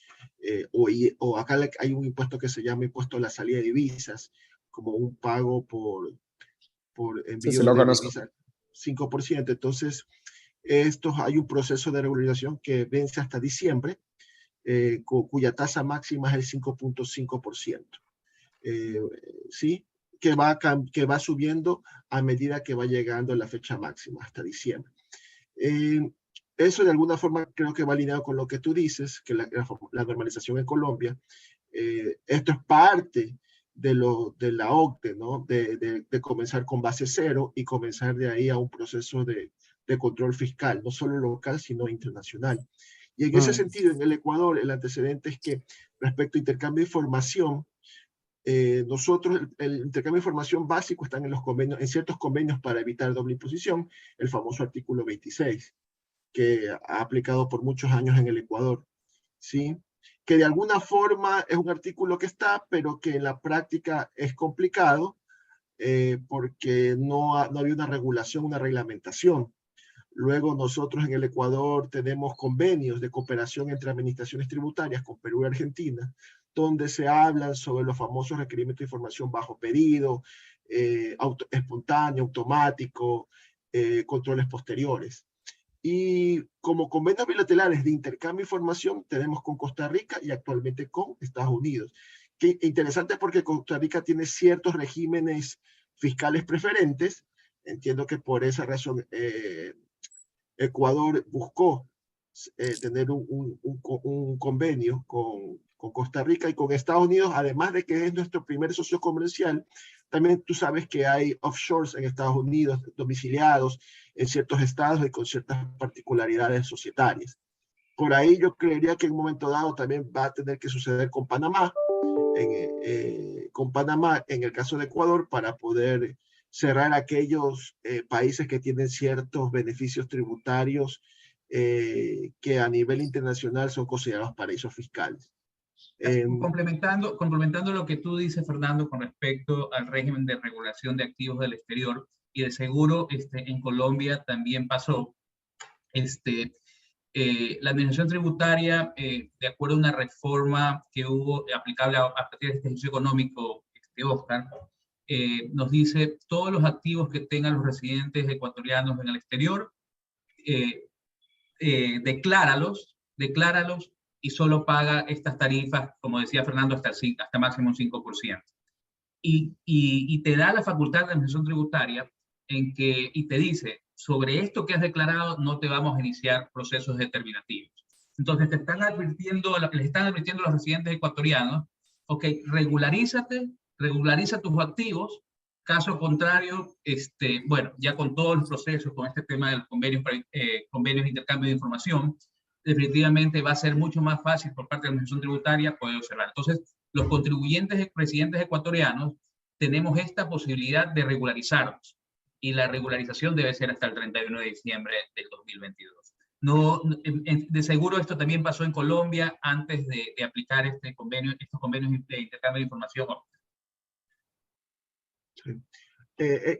o acá hay un impuesto que se llama impuesto a la salida de divisas, como un pago por envío Sí, lo de conozco. divisas, 5%. Entonces, hay un proceso de regularización que vence hasta diciembre, cuya tasa máxima es el 5.5%. ¿Sí? Que va subiendo a medida que va llegando la fecha máxima, hasta diciembre. Eso de alguna forma creo que va alineado con lo que tú dices, que la normalización en Colombia, esto es parte de la OCDE, ¿no? De comenzar con base cero y comenzar de ahí a un proceso de control fiscal, no solo local, sino internacional. Y en ese sentido, en el Ecuador, el antecedente es que respecto a intercambio de información, nosotros, el intercambio de información básico está en los convenios, en ciertos convenios para evitar doble imposición, el famoso artículo 26, que ha aplicado por muchos años en el Ecuador, ¿sí? Que de alguna forma es un artículo que está, pero que en la práctica es complicado, porque no había una regulación, una reglamentación. Luego nosotros en el Ecuador tenemos convenios de cooperación entre administraciones tributarias con Perú y Argentina, donde se hablan sobre los famosos requerimientos de información bajo pedido, espontáneo, automático, controles posteriores. Y como convenios bilaterales de intercambio de información tenemos con Costa Rica y actualmente con Estados Unidos. Que interesante porque Costa Rica tiene ciertos regímenes fiscales preferentes. Entiendo que por esa razón Ecuador buscó tener un convenio con Costa Rica y con Estados Unidos, además de que es nuestro primer socio comercial. También tú sabes que hay offshores en Estados Unidos, domiciliados en ciertos estados y con ciertas particularidades societarias. Por ahí yo creería que en un momento dado también va a tener que suceder con Panamá, en el caso de Ecuador, para poder cerrar aquellos países que tienen ciertos beneficios tributarios que a nivel internacional son considerados paraísos fiscales. Complementando lo que tú dices, Fernando, con respecto al régimen de regulación de activos del exterior, y de seguro en Colombia también pasó, la administración tributaria, de acuerdo a una reforma que hubo aplicable a partir de este ejercicio económico, Oscar, nos dice todos los activos que tengan los residentes ecuatorianos en el exterior, decláralos y solo paga estas tarifas, como decía Fernando, hasta máximo un 5%. Y te da la facultad de la administración tributaria y te dice, sobre esto que has declarado no te vamos a iniciar procesos determinativos. Entonces les están advirtiendo a los residentes ecuatorianos, ok, regulariza tus activos, caso contrario, bueno, ya con todos los procesos, con este tema de los convenios de intercambio de información, definitivamente va a ser mucho más fácil por parte de la administración tributaria poder observar. Entonces, los contribuyentes residentes ecuatorianos tenemos esta posibilidad de regularizarnos, y la regularización debe ser hasta el 31 de diciembre del 2022. De seguro esto también pasó en Colombia antes de aplicar estos convenios de intercambio de información. Sí.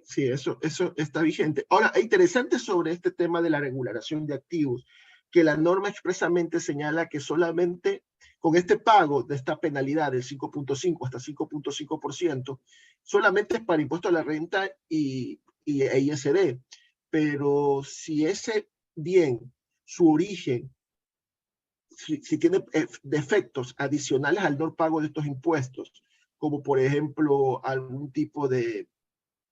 Sí, eso está vigente. Ahora, es interesante sobre este tema de la regulación de activos, que la norma expresamente señala que solamente con este pago de esta penalidad del 5.5 hasta 5.5%, solamente es para impuesto a la renta e ISD. Pero si ese bien, su origen, si tiene defectos adicionales al no pago de estos impuestos, como por ejemplo algún tipo de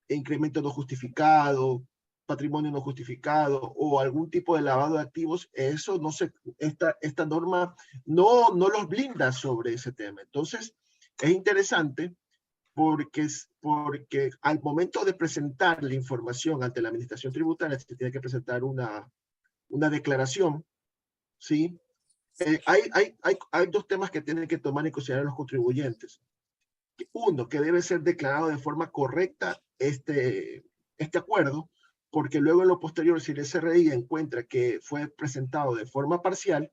incremento no justificado, patrimonio no justificado o algún tipo de lavado de activos, eso no esta norma no los blinda sobre ese tema. Entonces, es interesante porque al momento de presentar la información ante la administración tributaria, se tiene que presentar una declaración, ¿sí? Hay dos temas que tienen que tomar en consideración los contribuyentes. Uno, que debe ser declarado de forma correcta este acuerdo, porque luego en lo posterior, si el SRI encuentra que fue presentado de forma parcial,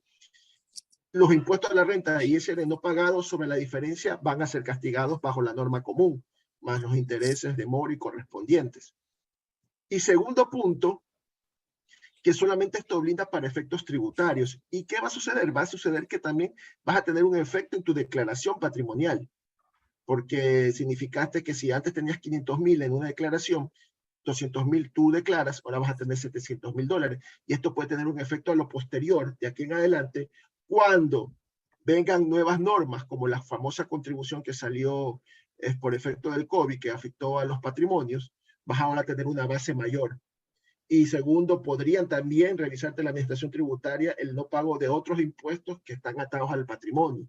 los impuestos a la renta y ISR no pagados sobre la diferencia van a ser castigados bajo la norma común, más los intereses de mora y correspondientes. Y segundo punto, que solamente esto blinda para efectos tributarios. ¿Y qué va a suceder? Va a suceder que también vas a tener un efecto en tu declaración patrimonial, porque significaste que si antes tenías 500,000 en una declaración, 200,000 tú declaras, ahora vas a tener $700,000. Y esto puede tener un efecto a lo posterior, de aquí en adelante, cuando vengan nuevas normas, como la famosa contribución que salió por efecto del COVID, que afectó a los patrimonios, vas ahora a tener una base mayor. Y segundo, podrían también realizarte la administración tributaria el no pago de otros impuestos que están atados al patrimonio,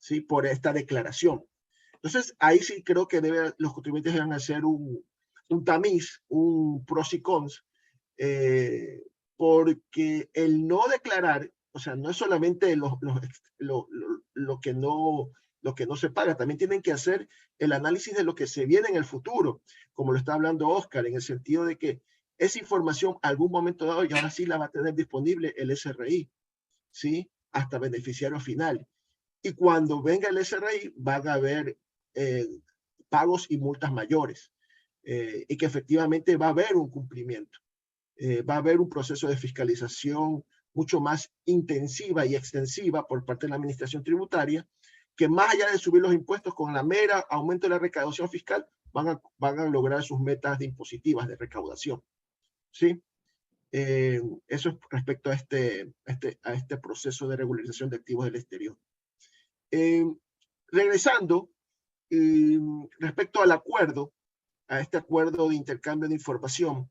¿sí? Por esta declaración. Entonces, ahí sí creo que los contribuyentes deben hacer un tamiz, un pros y cons, porque el no declarar, o sea, no es solamente lo que no se paga, también tienen que hacer el análisis de lo que se viene en el futuro, como lo está hablando Oscar, en el sentido de que esa información algún momento dado y ahora sí la va a tener disponible el SRI, ¿sí? Hasta beneficiario final. Y cuando venga el SRI van a haber pagos y multas mayores y que efectivamente va a haber un cumplimiento. Va a haber un proceso de fiscalización mucho más intensiva y extensiva por parte de la administración tributaria, que más allá de subir los impuestos con la mera aumento de la recaudación fiscal, van a lograr sus metas impositivas de recaudación. ¿Sí? Eso es respecto a este proceso de regularización de activos del exterior. Regresando, respecto al acuerdo, a este acuerdo de intercambio de información,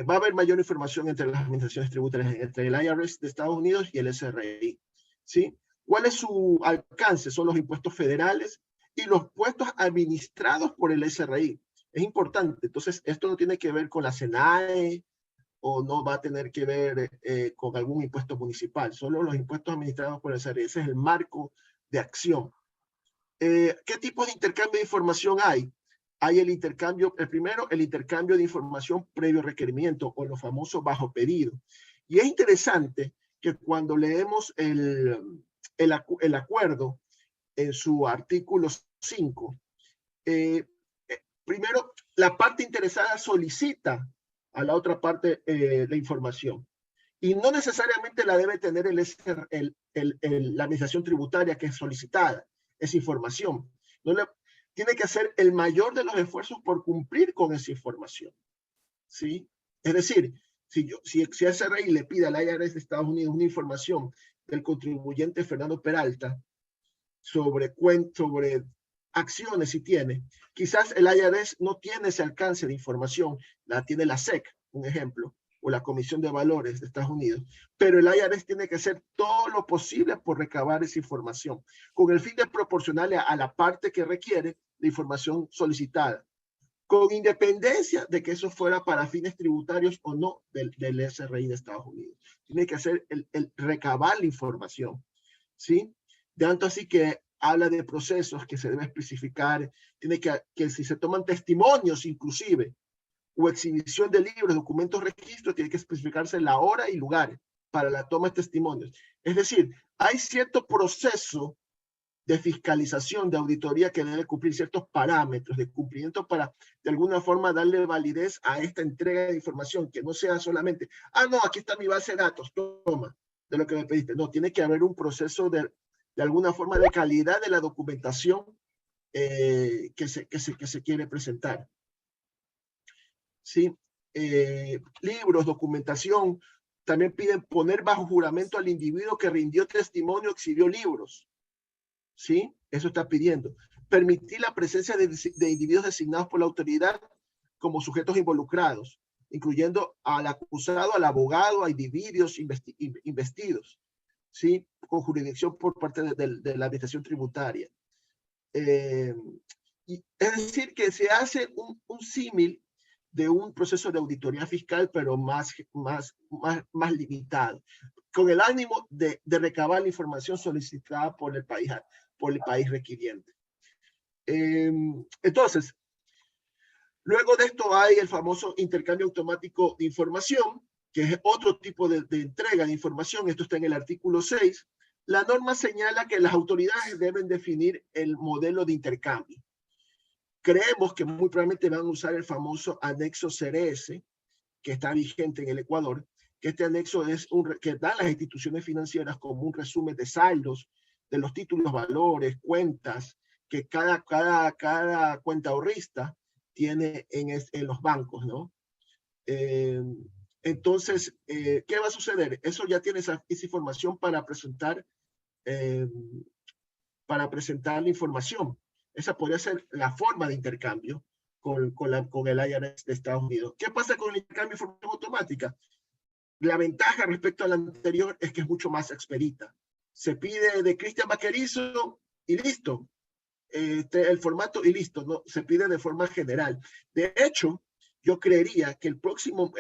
va a haber mayor información entre las administraciones tributarias, entre el IRS de Estados Unidos y el SRI. ¿Sí? ¿Cuál es su alcance? Son los impuestos federales y los impuestos administrados por el SRI. Es importante. Entonces, esto no tiene que ver con la SENAE o no va a tener que ver con algún impuesto municipal. Solo los impuestos administrados por el SRI. Ese es el marco de acción. ¿Qué tipo de intercambio de información hay? Hay el primero, el intercambio de información previo requerimiento o lo famoso bajo pedido. Y es interesante que cuando leemos el acuerdo en su artículo 5, primero la parte interesada solicita a la otra parte la información. Y no necesariamente la debe tener la administración tributaria que es solicitada, esa información. Tiene que hacer el mayor de los esfuerzos por cumplir con esa información. ¿Sí? Es decir, si SRI le pide al IRS de Estados Unidos una información del contribuyente Fernando Peralta sobre acciones, si tiene, quizás el IRS no tiene ese alcance de información, la tiene la SEC, un ejemplo, o la Comisión de Valores de Estados Unidos, pero el IRS tiene que hacer todo lo posible por recabar esa información, con el fin de proporcionarle a la parte que requiere la información solicitada, con independencia de que eso fuera para fines tributarios o no del SRI de Estados Unidos. Tiene que hacer el recabar la información, ¿sí? De tanto así que habla de procesos que se debe especificar, tiene que si se toman testimonios inclusive, o exhibición de libros, documentos, registros, tiene que especificarse la hora y lugar para la toma de testimonios. Es decir, hay cierto proceso de fiscalización, de auditoría que debe cumplir ciertos parámetros de cumplimiento para de alguna forma darle validez a esta entrega de información, que no sea solamente, no, aquí está mi base de datos, toma, de lo que me pediste. No, tiene que haber un proceso de alguna forma de calidad de la documentación que se quiere presentar. ¿Sí? Libros, documentación, también piden poner bajo juramento al individuo que rindió testimonio, exhibió libros. ¿Sí? Eso está pidiendo. Permitir la presencia de individuos designados por la autoridad como sujetos involucrados, incluyendo al acusado, al abogado, a individuos investidos, ¿sí? Con jurisdicción por parte de la administración tributaria. Es decir, que se hace un símil de un proceso de auditoría fiscal, pero más limitado, con el ánimo de recabar la información solicitada por el país requiriente. Entonces, luego de esto hay el famoso intercambio automático de información, que es otro tipo de entrega de información. Esto está en el artículo 6, La norma señala que las autoridades deben definir el modelo de intercambio. Creemos que muy probablemente van a usar el famoso anexo CRS, que está vigente en el Ecuador, que este anexo es que da a las instituciones financieras como un resumen de saldos, de los títulos, valores, cuentas, que cada cuenta ahorrista tiene en los bancos, ¿no? Entonces, ¿qué va a suceder? Eso ya tiene esa información para presentar la información. Esa podría ser la forma de intercambio con el IRS de Estados Unidos. ¿Qué pasa con el intercambio de información automática? La ventaja respecto a la anterior es que es mucho más expedita. Se pide de Cristian Vaquerizo y listo. El formato y listo, ¿no? Se pide de forma general. De hecho, yo creería que el próximo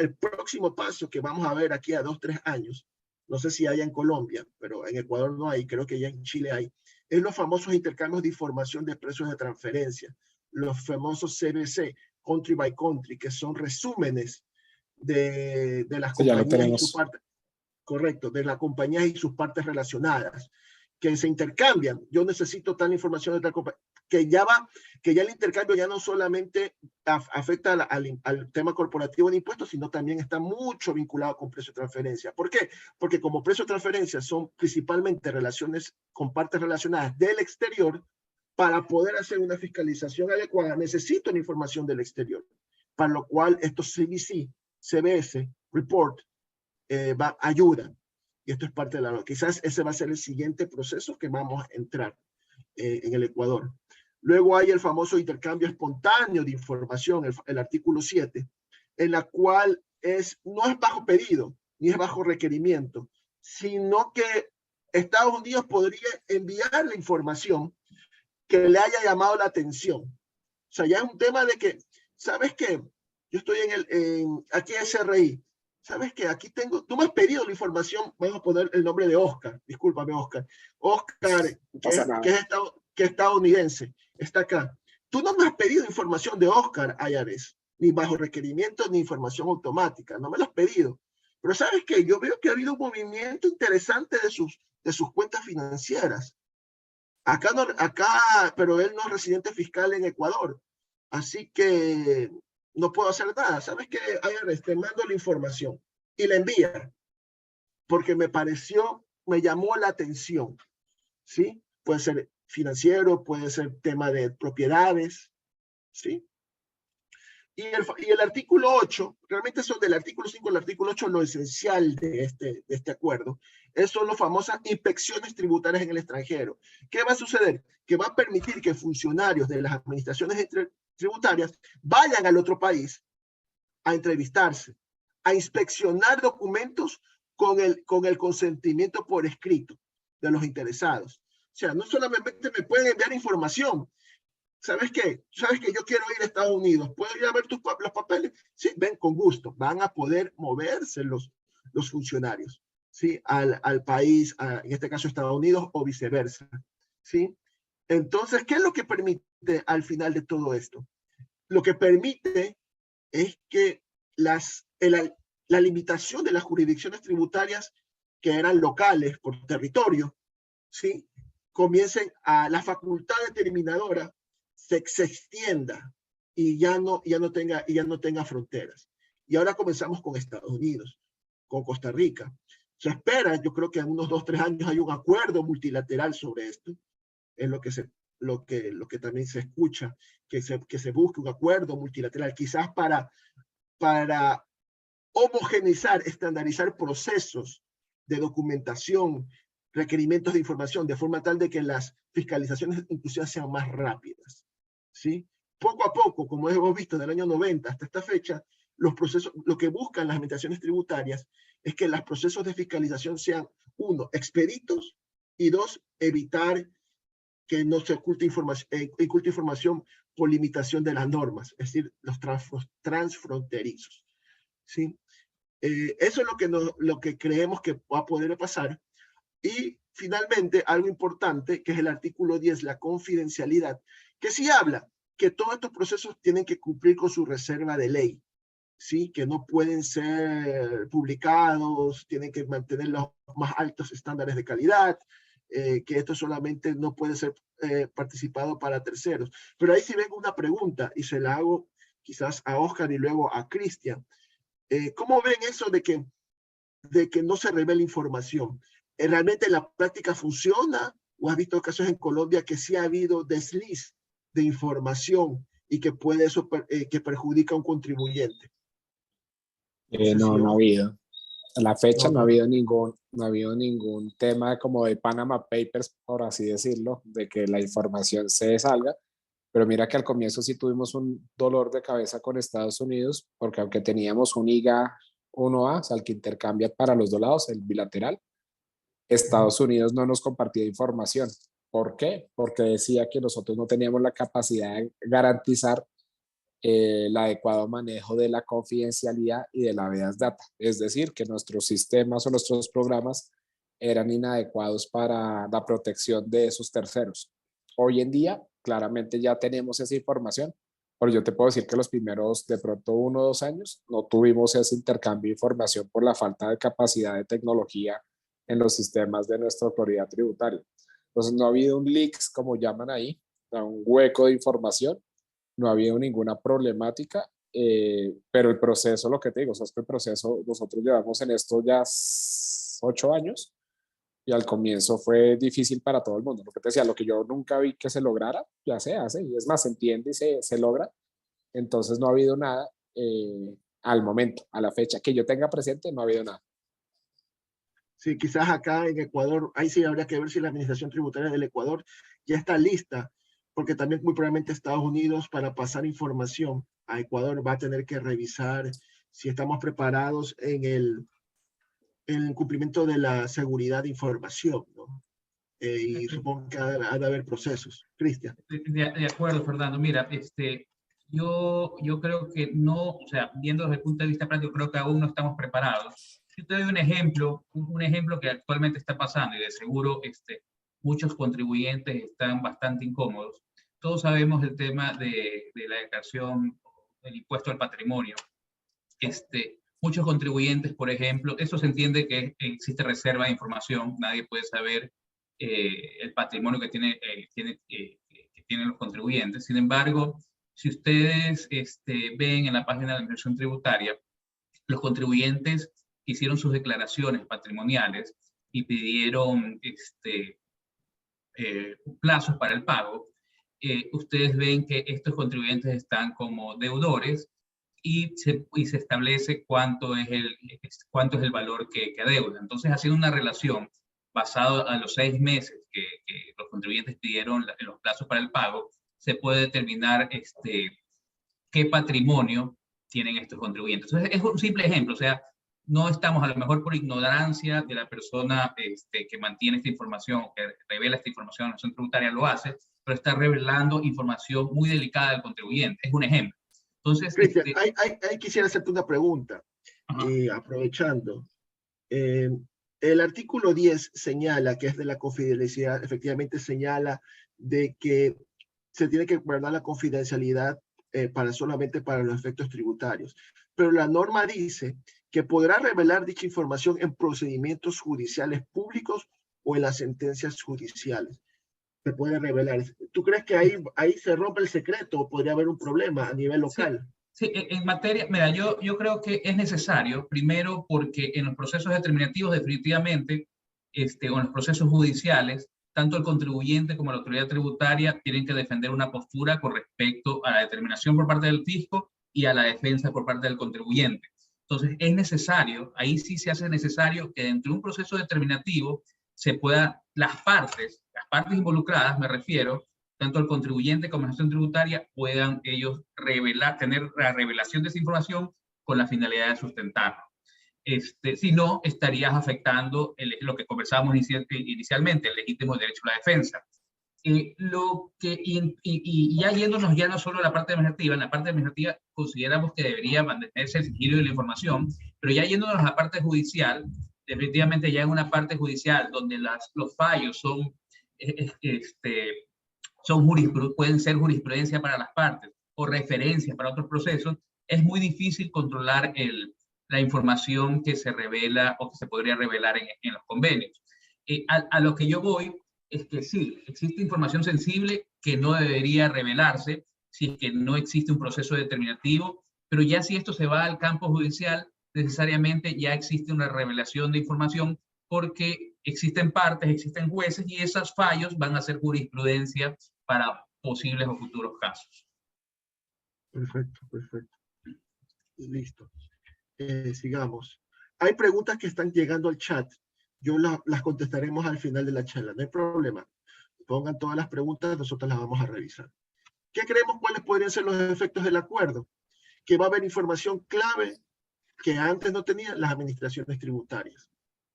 paso que vamos a ver aquí a 2 o 3 años, no sé si hay en Colombia, pero en Ecuador no hay, creo que ya en Chile hay, es los famosos intercambios de información de precios de transferencia, los famosos CBC, country by country, que son resúmenes de las compañías y sus partes, correcto, de las compañías y sus partes relacionadas, que se intercambian. Yo necesito tal información de tal compañía, que ya el intercambio ya no solamente afecta al tema corporativo de impuestos, sino también está mucho vinculado con precio de transferencia. ¿Por qué? Porque como precio de transferencia son principalmente relaciones con partes relacionadas del exterior, para poder hacer una fiscalización adecuada necesito la información del exterior, para lo cual estos CBC, CBS, Report, ayudan. Y esto es parte de la... Quizás ese va a ser el siguiente proceso que vamos a entrar en el Ecuador. Luego hay el famoso intercambio espontáneo de información, el artículo 7, en la cual no es bajo pedido, ni es bajo requerimiento, sino que Estados Unidos podría enviar la información que le haya llamado la atención. O sea, ya es un tema de que, ¿sabes qué? Yo estoy aquí en SRI. ¿Sabes qué? Aquí tengo, tú me has pedido la información, vamos a poner el nombre de Oscar, discúlpame Oscar. Oscar, que es estadounidense, está acá. Tú no me has pedido información de Oscar, IRS, ni bajo requerimiento ni información automática, no me lo has pedido. Pero ¿sabes qué? Yo veo que ha habido un movimiento interesante de sus cuentas financieras. Acá, pero él no es residente fiscal en Ecuador, así que no puedo hacer nada. ¿Sabes qué? IRS, te mando la información y la envía, porque me llamó la atención, ¿sí? Puede ser financiero, puede ser tema de propiedades, ¿sí? Y el artículo 8, realmente son del artículo 5 al artículo 8 lo esencial de este acuerdo, son las famosas inspecciones tributarias en el extranjero. ¿Qué va a suceder? Que va a permitir que funcionarios de las administraciones tributarias vayan al otro país a entrevistarse, a inspeccionar documentos con el consentimiento por escrito de los interesados. O sea, no solamente me pueden enviar información. ¿Sabes qué? ¿Sabes que yo quiero ir a Estados Unidos? ¿Puedo ir a ver los papeles? Sí, ven, con gusto. Van a poder moverse los funcionarios, ¿sí? Al país, en este caso Estados Unidos o viceversa, ¿sí? Entonces, ¿qué es lo que permite al final de todo esto? Lo que permite es que la limitación de las jurisdicciones tributarias que eran locales por territorio, ¿sí? Comiencen a la facultad determinadora se extienda y ya no tenga fronteras. Y ahora comenzamos con Estados Unidos, con Costa Rica. Se espera, yo creo que en unos 2 o 3 años hay un acuerdo multilateral sobre esto, es lo que también se escucha, que se busque un acuerdo multilateral, quizás para homogeneizar, estandarizar procesos de documentación, requerimientos de información, de forma tal de que las fiscalizaciones inclusive sean más rápidas, ¿sí? Poco a poco, como hemos visto del año 90 hasta esta fecha, los procesos, lo que buscan las administraciones tributarias es que los procesos de fiscalización sean, 1, expeditos, y 2, evitar que no se oculte información por limitación de las normas, es decir, los transfronterizos, ¿sí? Eso es lo que creemos que va a poder pasar. Y finalmente, algo importante, que es el artículo 10, la confidencialidad, que sí habla que todos estos procesos tienen que cumplir con su reserva de ley, ¿sí? Que no pueden ser publicados, tienen que mantener los más altos estándares de calidad, que esto solamente no puede ser participado para terceros. Pero ahí sí vengo una pregunta y se la hago quizás a Oscar y luego a Cristian. ¿Cómo ven eso de que no se revela información? ¿Realmente en la práctica funciona? ¿O has visto casos en Colombia que sí ha habido desliz de información y que puede eso que perjudica a un contribuyente? No ha habido. A la fecha no ha habido ningún tema como de Panama Papers, por así decirlo, de que la información se salga. Pero mira que al comienzo sí tuvimos un dolor de cabeza con Estados Unidos, porque aunque teníamos un IGA 1A, o sea, el que intercambia para los dos lados, el bilateral, Estados Unidos no nos compartía información. ¿Por qué? Porque decía que nosotros no teníamos la capacidad de garantizar el adecuado manejo de la confidencialidad y de la habeas data. Es decir, que nuestros sistemas o nuestros programas eran inadecuados para la protección de esos terceros. Hoy en día, claramente ya tenemos esa información, pero yo te puedo decir que los primeros, de pronto 1 o 2 años, no tuvimos ese intercambio de información por la falta de capacidad de tecnología en los sistemas de nuestra autoridad tributaria. Entonces no ha habido un leaks, como llaman ahí, un hueco de información, no ha habido ninguna problemática, pero el proceso, lo que te digo, o sea, es que el proceso, nosotros llevamos en esto ya 8 años y al comienzo fue difícil para todo el mundo. Lo que te decía, lo que yo nunca vi que se lograra, ya se hace, y es más, se entiende y se logra. Entonces no ha habido nada al momento, a la fecha, que yo tenga presente, no ha habido nada. Sí, quizás acá en Ecuador, ahí sí habría que ver si la Administración Tributaria del Ecuador ya está lista, porque también muy probablemente Estados Unidos, para pasar información a Ecuador, va a tener que revisar si estamos preparados en el cumplimiento de la seguridad de información, ¿no? Y supongo que ha de haber procesos. Cristian. De acuerdo, Fernando. Mira, yo creo que no, o sea, viendo desde el punto de vista práctico, creo que aún no estamos preparados. Yo te doy un ejemplo que actualmente está pasando y de seguro muchos contribuyentes están bastante incómodos. Todos sabemos el tema de la declaración del impuesto al patrimonio. Muchos contribuyentes, por ejemplo, eso se entiende que existe reserva de información, nadie puede saber el patrimonio que tienen los contribuyentes. Sin embargo, si ustedes ven en la página de la Administración Tributaria, los contribuyentes hicieron sus declaraciones patrimoniales y pidieron plazos para el pago. Ustedes ven que estos contribuyentes están como deudores y se establece cuánto es el valor que adeudan. Entonces, haciendo una relación basado a los 6 meses que los contribuyentes pidieron los plazos para el pago, se puede determinar qué patrimonio tienen estos contribuyentes. Entonces, es un simple ejemplo, o sea, no estamos a lo mejor por ignorancia de la persona que mantiene esta información, que revela esta información a la Administración Tributaria, lo hace, pero está revelando información muy delicada del contribuyente. Es un ejemplo. Entonces, Cristian, ahí quisiera hacerte una pregunta, aprovechando. El artículo 10 señala, que es de la confidencialidad, efectivamente señala de que se tiene que guardar la confidencialidad solamente para los efectos tributarios. Pero la norma dice que podrá revelar dicha información en procedimientos judiciales públicos o en las sentencias judiciales. Se puede revelar. ¿Tú crees que ahí se rompe el secreto o podría haber un problema a nivel local? Sí, en materia, mira, yo creo que es necesario, primero porque en los procesos determinativos definitivamente, o en los procesos judiciales, tanto el contribuyente como la autoridad tributaria tienen que defender una postura con respecto a la determinación por parte del fisco y a la defensa por parte del contribuyente. Entonces, es necesario, ahí sí se hace necesario que dentro de un proceso determinativo se pueda, las partes involucradas, me refiero, tanto el contribuyente como la Administración Tributaria, puedan ellos tener la revelación de esa información con la finalidad de sustentarlo. Si no, estarías afectando lo que conversábamos inicialmente, el legítimo derecho a la defensa. Ya yéndonos ya no solo a la parte administrativa, en la parte administrativa consideramos que debería mantenerse el sigilo de la información, pero ya yéndonos a la parte judicial, definitivamente ya en una parte judicial donde los fallos pueden ser jurisprudencia para las partes o referencia para otros procesos, es muy difícil controlar la información que se revela o que se podría revelar en los convenios. A lo que yo voy es que sí, existe información sensible que no debería revelarse si es que no existe un proceso determinativo, pero ya si esto se va al campo judicial, necesariamente ya existe una revelación de información porque existen partes, existen jueces y esos fallos van a ser jurisprudencia para posibles o futuros casos. Perfecto, perfecto. Listo. Sigamos. Hay preguntas que están llegando al chat. Yo las contestaremos al final de la charla. No hay problema. Pongan todas las preguntas, nosotros las vamos a revisar. ¿Qué creemos cuáles podrían ser los efectos del acuerdo? Que va a haber información clave que antes no tenían las administraciones tributarias.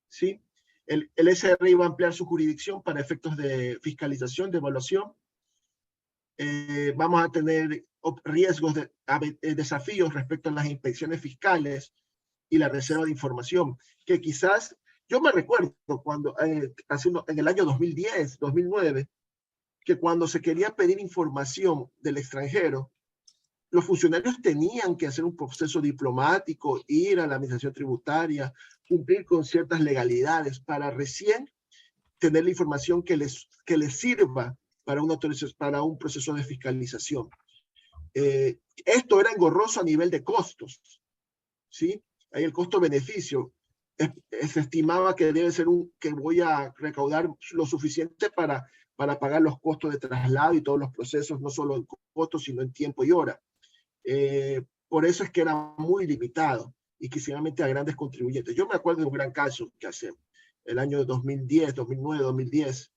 ¿Sí? El SRI va a ampliar su jurisdicción para efectos de fiscalización, de evaluación. Vamos a tener riesgos, desafíos respecto a las inspecciones fiscales y la reserva de información, que quizás, yo me recuerdo cuando, en el año 2010, 2009, que cuando se quería pedir información del extranjero, los funcionarios tenían que hacer un proceso diplomático, ir a la administración tributaria, cumplir con ciertas legalidades para recién tener la información que les sirva para para un proceso de fiscalización. Esto era engorroso a nivel de costos, ¿sí? Ahí el costo-beneficio se estimaba que debe ser que voy a recaudar lo suficiente para pagar los costos de traslado y todos los procesos, no solo en costos, sino en tiempo y hora. Por eso es que era muy limitado y excesivamente a grandes contribuyentes. Yo me acuerdo de un gran caso que hace el año 2010, 2009, 2010,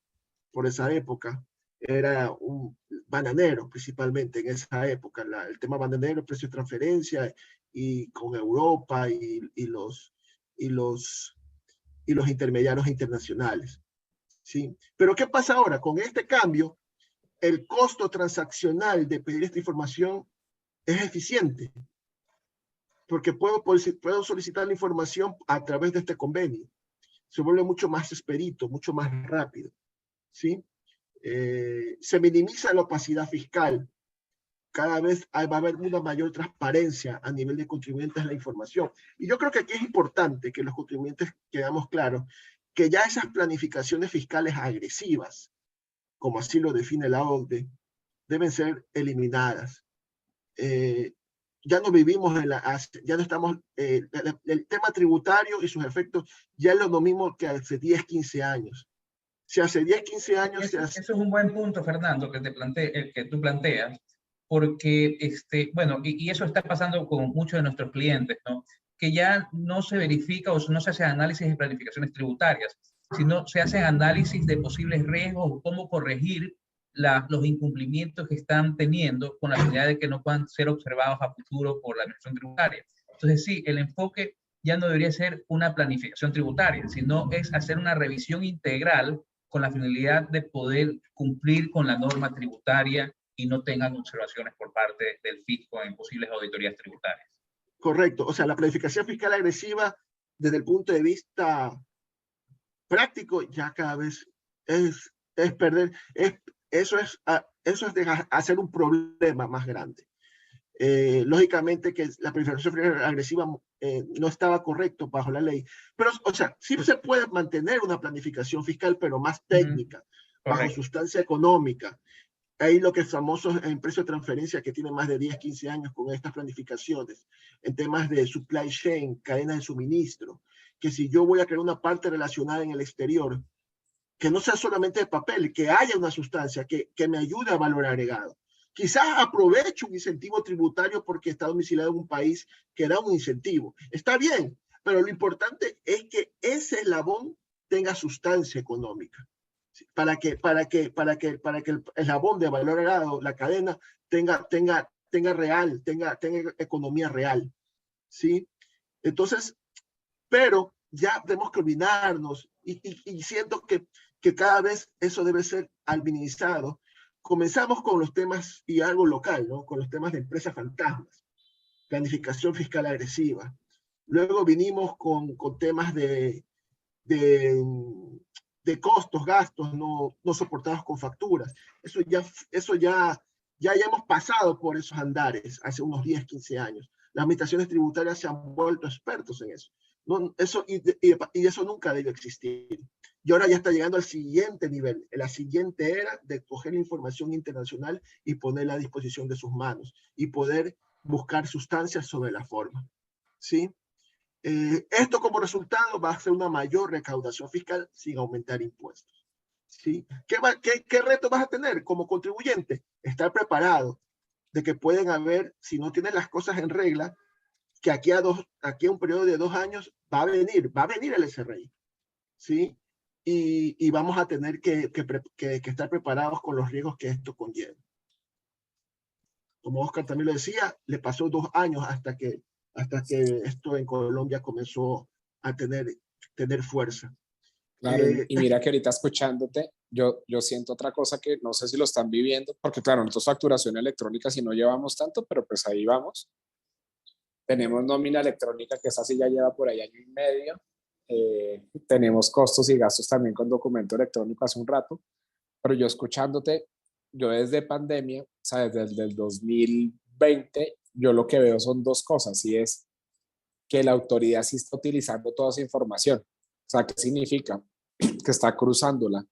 por esa época, era un bananero principalmente en esa época, el tema bananero, precio de transferencia y con Europa y los intermediarios internacionales. ¿Sí? Pero ¿qué pasa ahora? Con este cambio, el costo transaccional de pedir esta información es eficiente, porque puedo solicitar la información a través de este convenio. Se vuelve mucho más expedito, mucho más rápido. ¿Sí? Se minimiza la opacidad fiscal. Cada vez va a haber una mayor transparencia a nivel de contribuyentes en la información. Y yo creo que aquí es importante que los contribuyentes quedamos claros que ya esas planificaciones fiscales agresivas, como así lo define la OCDE, deben ser eliminadas. Ya no vivimos ya no estamos, el tema tributario y sus efectos ya es lo mismo que hace 10, 15 años. Si hace 10, 15 años... Eso es un buen punto, Fernando, que tú planteas, porque, bueno, y eso está pasando con muchos de nuestros clientes, ¿no? Que ya no se verifica o no se hace análisis de planificaciones tributarias, sino se hacen análisis de posibles riesgos o cómo corregir los incumplimientos que están teniendo con la finalidad de que no puedan ser observados a futuro por la administración tributaria. Entonces, sí, el enfoque ya no debería ser una planificación tributaria, sino es hacer una revisión integral con la finalidad de poder cumplir con la norma tributaria y no tengan observaciones por parte del fisco en posibles auditorías tributarias. Correcto. O sea, la planificación fiscal agresiva, desde el punto de vista práctico, ya cada vez es perder, eso es hacer un problema más grande. Lógicamente que la planificación fiscal agresiva no estaba correcto bajo la ley, pero, o sea, sí se puede mantener una planificación fiscal, pero más técnica, bajo sustancia económica. Ahí lo que es famoso en precio de transferencia, que tiene más de 10, 15 años con estas planificaciones, en temas de supply chain, cadena de suministro, que si yo voy a crear una parte relacionada en el exterior, que no sea solamente de papel, que haya una sustancia que me ayude a valor agregado. Quizás aprovecho un incentivo tributario porque está domiciliado en un país que da un incentivo. Está bien, pero lo importante es que ese eslabón tenga sustancia económica. Para que el eslabón de valor agregado, la cadena, tenga economía real. ¿Sí? Entonces, pero ya tenemos que olvidarnos y siento que cada vez eso debe ser minimizado. Comenzamos con los temas, y algo local, ¿no? Con los temas de empresas fantasmas, planificación fiscal agresiva. Luego vinimos con temas de costos, gastos no soportados con facturas. Eso ya hemos pasado por esos andares hace unos 10, 15 años. Las administraciones tributarias se han vuelto expertos en eso. Y eso nunca debe existir. Y ahora ya está llegando al siguiente nivel, en la siguiente era de coger información internacional y ponerla a disposición de sus manos y poder buscar sustancias sobre la forma. ¿Sí? Esto como resultado va a ser una mayor recaudación fiscal sin aumentar impuestos. ¿Sí? ¿Qué reto vas a tener como contribuyente? Estar preparado de que pueden haber, si no tienes las cosas en regla, que aquí a un periodo de 2 años va a venir el SRI. ¿Sí? Y vamos a tener que estar preparados con los riesgos que esto conlleva. Como Oscar también lo decía, le pasó 2 años hasta que esto en Colombia comenzó a tener fuerza. Claro, y mira que ahorita escuchándote, yo siento otra cosa que no sé si lo están viviendo, porque claro, nosotros facturación electrónica si no llevamos tanto, pero pues ahí vamos. Tenemos nómina electrónica que esa sí ya lleva por ahí año y medio. Tenemos costos y gastos también con documento electrónico hace un rato, pero yo escuchándote, yo desde pandemia, o sea, desde el 2020, yo lo que veo son dos cosas, y es que la autoridad sí está utilizando toda esa información. O sea, ¿qué significa? Que está cruzándola.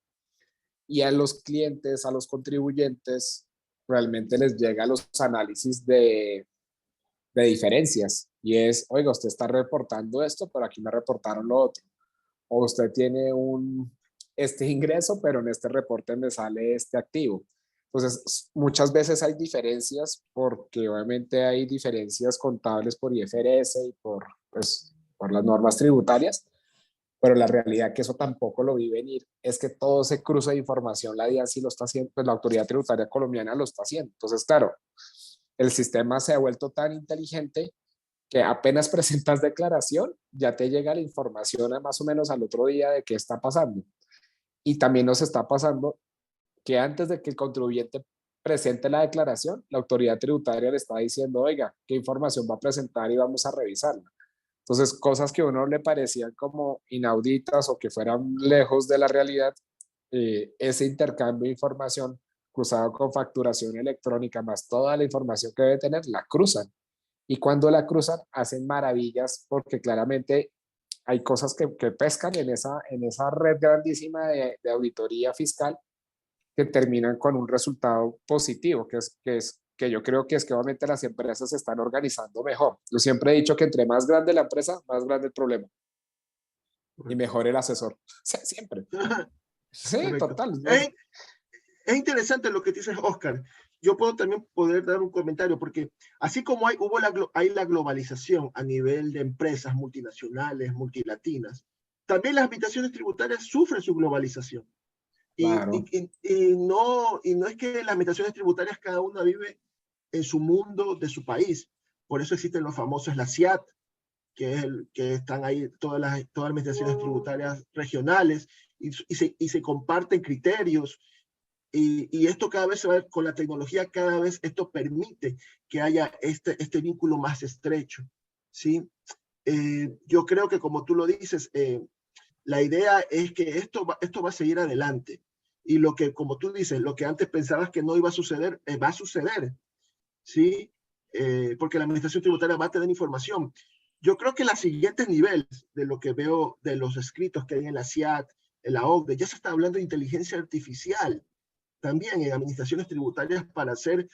Y a los clientes, a los contribuyentes, realmente les llega los análisis de diferencias. Y es, oiga, usted está reportando esto, pero aquí me reportaron lo otro. O usted tiene este ingreso, pero en este reporte me sale este activo. Entonces, muchas veces hay diferencias porque obviamente hay diferencias contables por IFRS y por las normas tributarias, pero la realidad que eso tampoco lo vi venir es que todo ese cruce de información la DIAN sí lo está haciendo, pues la autoridad tributaria colombiana lo está haciendo. Entonces, claro, el sistema se ha vuelto tan inteligente que apenas presentas declaración, ya te llega la información más o menos al otro día de qué está pasando. Y también nos está pasando que antes de que el contribuyente presente la declaración, la autoridad tributaria le está diciendo, oiga, ¿qué información va a presentar? Y vamos a revisarla. Entonces, cosas que a uno le parecían como inauditas o que fueran lejos de la realidad, ese intercambio de información cruzado con facturación electrónica, más toda la información que debe tener, la cruzan. Y cuando la cruzan, hacen maravillas porque claramente hay cosas que pescan en esa red grandísima de auditoría fiscal que terminan con un resultado positivo, que yo creo que es que obviamente las empresas se están organizando mejor. Yo siempre he dicho que entre más grande la empresa, más grande el problema. Y mejor el asesor. O sea, siempre. Sí, Correcto. total. Es interesante lo que dices, Oscar. Yo puedo también dar un comentario, porque así como hay la globalización a nivel de empresas multinacionales, multilatinas, también las administraciones tributarias sufren su globalización. Claro. Y no es que las administraciones tributarias cada una vive en su mundo de su país. Por eso existen los famosos la CIAT, que están ahí todas las administraciones tributarias regionales y se comparten criterios. Y esto cada vez se va, con la tecnología, cada vez esto permite que haya este vínculo más estrecho. ¿Sí? Yo creo que como tú lo dices, la idea es que esto va a seguir adelante. Y lo que, como tú dices, lo que antes pensabas que no iba a suceder, va a suceder. ¿Sí? Porque la administración tributaria va a tener información. Yo creo que los siguientes niveles de lo que veo de los escritos que hay en la CIAT, en la OCDE, ya se está hablando de inteligencia artificial también en administraciones tributarias para hacer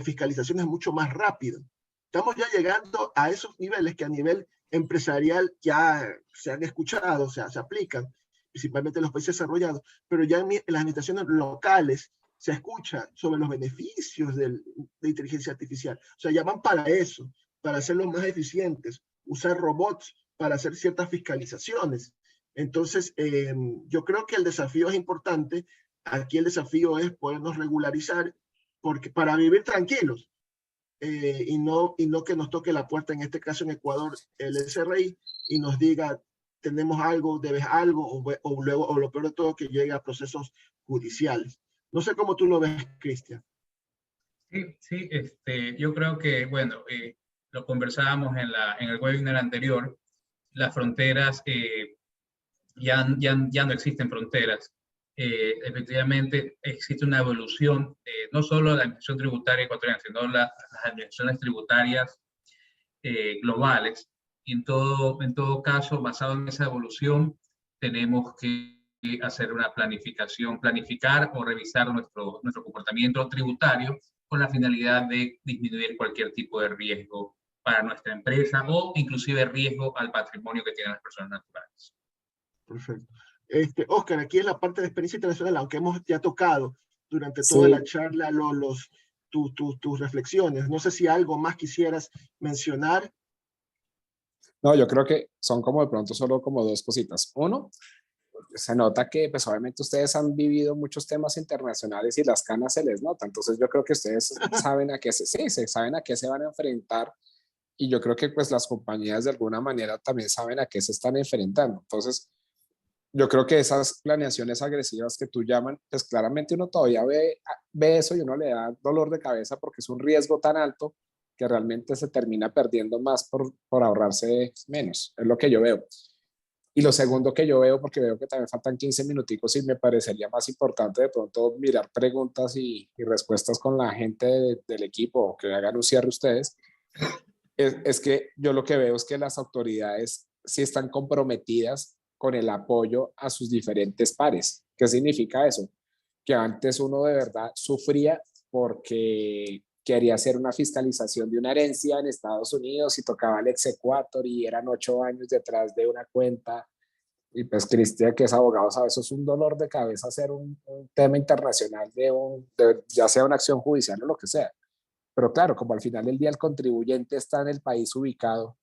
fiscalizaciones mucho más rápido. Estamos ya llegando a esos niveles que a nivel empresarial ya se han escuchado, o sea, se aplican, principalmente en los países desarrollados, pero ya en las administraciones locales se escucha sobre los beneficios de inteligencia artificial. O sea, ya van para eso, para hacerlos más eficientes, usar robots para hacer ciertas fiscalizaciones. Entonces, yo creo que el desafío es importante. Aquí el desafío es podernos regularizar para vivir tranquilos. Y no que nos toque la puerta, en este caso en Ecuador, el SRI, y nos diga, tenemos algo, debes algo, o luego, o lo peor de todo, que llegue a procesos judiciales. No sé cómo tú lo ves, Cristian. Sí, yo creo que, bueno, lo conversábamos en el webinar anterior, las fronteras, ya no existen fronteras. Efectivamente existe una evolución, no solo de la administración tributaria ecuatoriana, sino las administraciones tributarias globales. Y en todo caso, basado en esa evolución, tenemos que hacer una planificación, planificar o revisar nuestro comportamiento tributario con la finalidad de disminuir cualquier tipo de riesgo para nuestra empresa o inclusive riesgo al patrimonio que tienen las personas naturales. Perfecto. Oscar, aquí en la parte de experiencia internacional, aunque hemos ya tocado durante toda Sí. la charla tus reflexiones, no sé si algo más quisieras mencionar. No, yo creo que son como de pronto solo como dos cositas. Uno, se nota que pues obviamente ustedes han vivido muchos temas internacionales y las canas se les nota, entonces yo creo que ustedes saben a qué se saben a qué se van a enfrentar, y yo creo que pues las compañías de alguna manera también saben a qué se están enfrentando. Entonces yo creo que esas planeaciones agresivas que tú llaman, pues claramente uno todavía ve eso y uno le da dolor de cabeza porque es un riesgo tan alto que realmente se termina perdiendo más por ahorrarse menos, es lo que yo veo. Y lo segundo que yo veo, porque veo que también faltan 15 minuticos y me parecería más importante de pronto mirar preguntas y respuestas con la gente del equipo, o que hagan un cierre ustedes, es que yo lo que veo es que las autoridades sí están comprometidas con el apoyo a sus diferentes pares. ¿Qué significa eso? Que antes uno de verdad sufría porque quería hacer una fiscalización de una herencia en Estados Unidos y tocaba el exequatur y eran 8 años detrás de una cuenta. Y pues Cristian, que es abogado, sabe, eso es un dolor de cabeza hacer un tema internacional ya sea una acción judicial o lo que sea. Pero claro, como al final del día el contribuyente está en el país ubicado,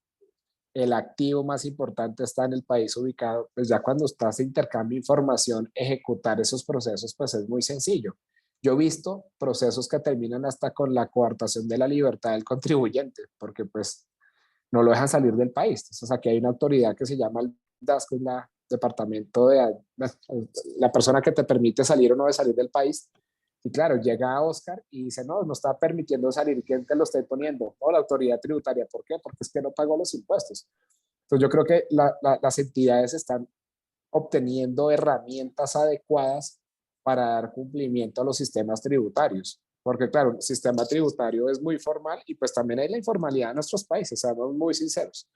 el activo más importante está en el país ubicado, pues ya cuando estás de intercambio de información, ejecutar esos procesos, pues es muy sencillo. Yo he visto procesos que terminan hasta con la coartación de la libertad del contribuyente, porque pues no lo dejan salir del país. Entonces aquí hay una autoridad que se llama el DAS, que es la departamento la persona que te permite salir o no de salir del país. Y claro, llega Oscar y dice, no, no está permitiendo salir. ¿Quién te lo está poniendo? No, la autoridad tributaria. ¿Por qué? Porque es que no pagó los impuestos. Entonces yo creo que las entidades están obteniendo herramientas adecuadas para dar cumplimiento a los sistemas tributarios. Porque claro, el sistema tributario es muy formal y pues también hay la informalidad en nuestros países, seamos muy sinceros.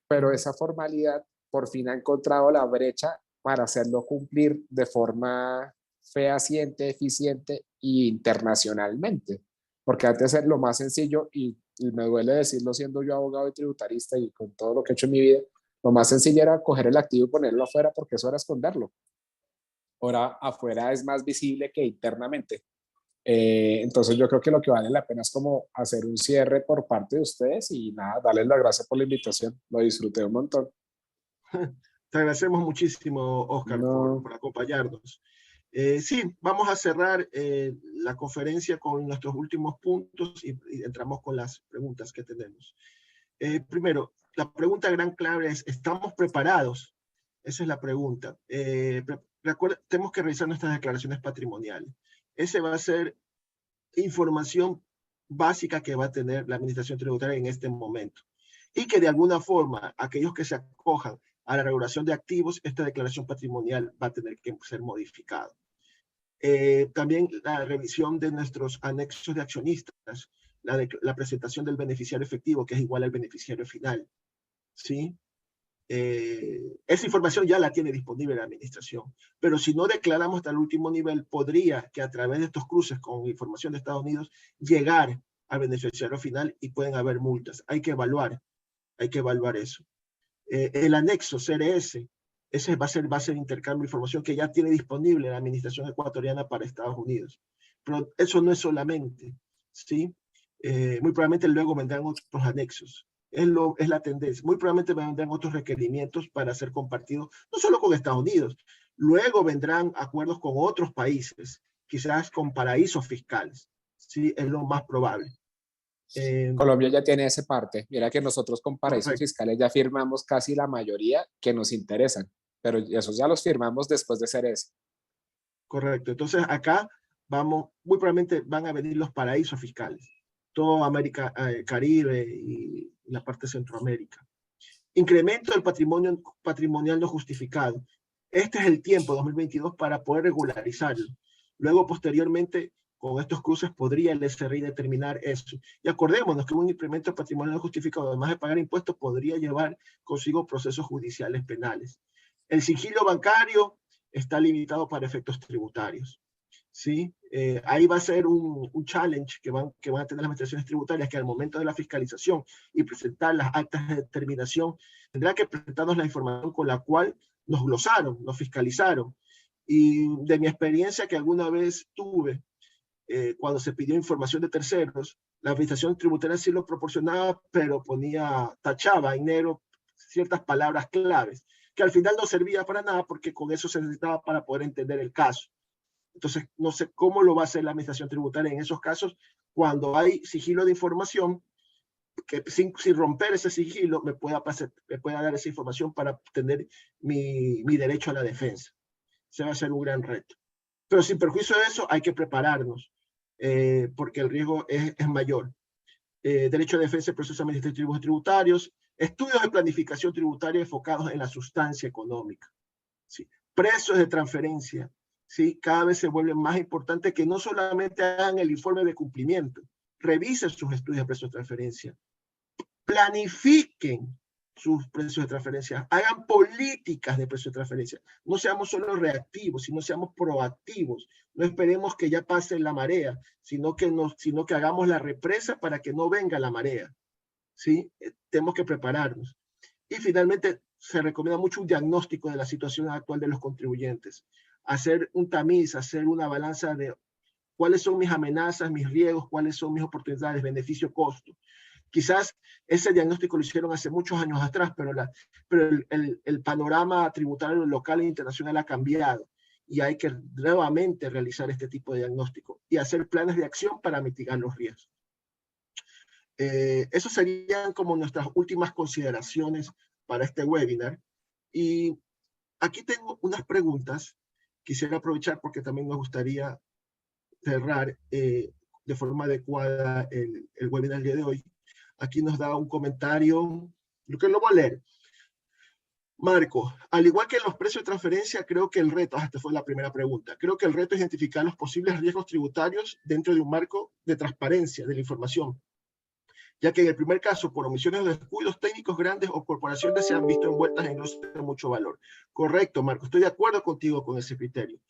Pero esa formalidad por fin ha encontrado la brecha para hacerlo cumplir de forma fehaciente, eficiente e internacionalmente. Porque antes es lo más sencillo, y me duele decirlo siendo yo abogado y tributarista y con todo lo que he hecho en mi vida, lo más sencillo era coger el activo y ponerlo afuera porque eso era esconderlo. Ahora afuera es más visible que internamente. Entonces yo creo que lo que vale la pena es como hacer un cierre por parte de ustedes y nada, darles las gracias por la invitación. Lo disfruté un montón. Te agradecemos muchísimo, Oscar, por acompañarnos. Sí, vamos a cerrar la conferencia con nuestros últimos puntos y entramos con las preguntas que tenemos. Primero, la pregunta gran clave es, ¿estamos preparados? Esa es la pregunta. Tenemos que revisar nuestras declaraciones patrimoniales. Esa va a ser información básica que va a tener la administración tributaria en este momento. Y que de alguna forma, aquellos que se acojan a la regulación de activos, esta declaración patrimonial va a tener que ser modificada. También la revisión de nuestros anexos de accionistas, la presentación del beneficiario efectivo, que es igual al beneficiario final. ¿Sí? Esa información ya la tiene disponible la administración, pero si no declaramos hasta el último nivel, podría que a través de estos cruces con información de Estados Unidos llegar al beneficiario final y pueden haber multas. Hay que evaluar eso. El anexo CRS, ese va a ser intercambio de información que ya tiene disponible la administración ecuatoriana para Estados Unidos. Pero eso no es solamente, ¿sí? Muy probablemente luego vendrán otros anexos. Es la tendencia. Muy probablemente vendrán otros requerimientos para ser compartidos, no solo con Estados Unidos. Luego vendrán acuerdos con otros países, quizás con paraísos fiscales. ¿Sí? Es lo más probable. Colombia ya tiene esa parte. Mira que nosotros con paraísos Correcto. fiscales ya firmamos casi la mayoría que nos interesan, pero esos ya los firmamos después de ser ese. Correcto. Entonces acá muy probablemente van a venir los paraísos fiscales. Toda América, Caribe y la parte de Centroamérica. Incremento del patrimonio patrimonial no justificado. Este es el tiempo, 2022, para poder regularizarlo. Luego, posteriormente, con estos cruces podría el SRI determinar eso. Y acordémonos que un incremento patrimonial no justificado, además de pagar impuestos, podría llevar consigo procesos judiciales penales. El sigilo bancario está limitado para efectos tributarios. ¿Sí? Ahí va a ser un challenge que van a tener las administraciones tributarias, que al momento de la fiscalización y presentar las actas de determinación, tendrán que presentarnos la información con la cual nos glosaron, nos fiscalizaron. Y de mi experiencia que alguna vez tuve, cuando se pidió información de terceros, la administración tributaria sí lo proporcionaba, pero tachaba en negro ciertas palabras claves, que al final no servía para nada porque con eso se necesitaba para poder entender el caso. Entonces, no sé cómo lo va a hacer la administración tributaria en esos casos cuando hay sigilo de información, que sin romper ese sigilo me pueda dar esa información para obtener mi derecho a la defensa. Ese va a ser un gran reto. Pero sin perjuicio de eso, hay que prepararnos, porque el riesgo es mayor. Derecho de defensa y procesos administrativos y tributarios, estudios de planificación tributaria enfocados en la sustancia económica. ¿Sí? Precios de transferencia. ¿Sí? Cada vez se vuelve más importante que no solamente hagan el informe de cumplimiento, revisen sus estudios de precios de transferencia, planifiquen sus precios de transferencia, hagan políticas de precios de transferencia, no seamos solo reactivos, sino seamos proactivos, no esperemos que ya pase la marea, sino que hagamos la represa para que no venga la marea. ¿Sí? Tenemos que prepararnos. Y finalmente, se recomienda mucho un diagnóstico de la situación actual de los contribuyentes. Hacer un tamiz, hacer una balanza de cuáles son mis amenazas, mis riesgos, cuáles son mis oportunidades, beneficio-costo. Quizás ese diagnóstico lo hicieron hace muchos años atrás, pero el panorama tributario local e internacional ha cambiado y hay que nuevamente realizar este tipo de diagnóstico y hacer planes de acción para mitigar los riesgos. Esas serían como nuestras últimas consideraciones para este webinar. Y aquí tengo unas preguntas. Quisiera aprovechar porque también me gustaría cerrar de forma adecuada el webinar del día de hoy. Aquí nos da un comentario, lo que lo voy a leer. Marco, al igual que en los precios de transferencia, creo que el reto, esta fue la primera pregunta, creo que el reto es identificar los posibles riesgos tributarios dentro de un marco de transparencia de la información, ya que en el primer caso, por omisiones o descuidos técnicos grandes o corporaciones se han visto envueltas en glosas de mucho valor. Correcto, Marco, estoy de acuerdo contigo con ese criterio.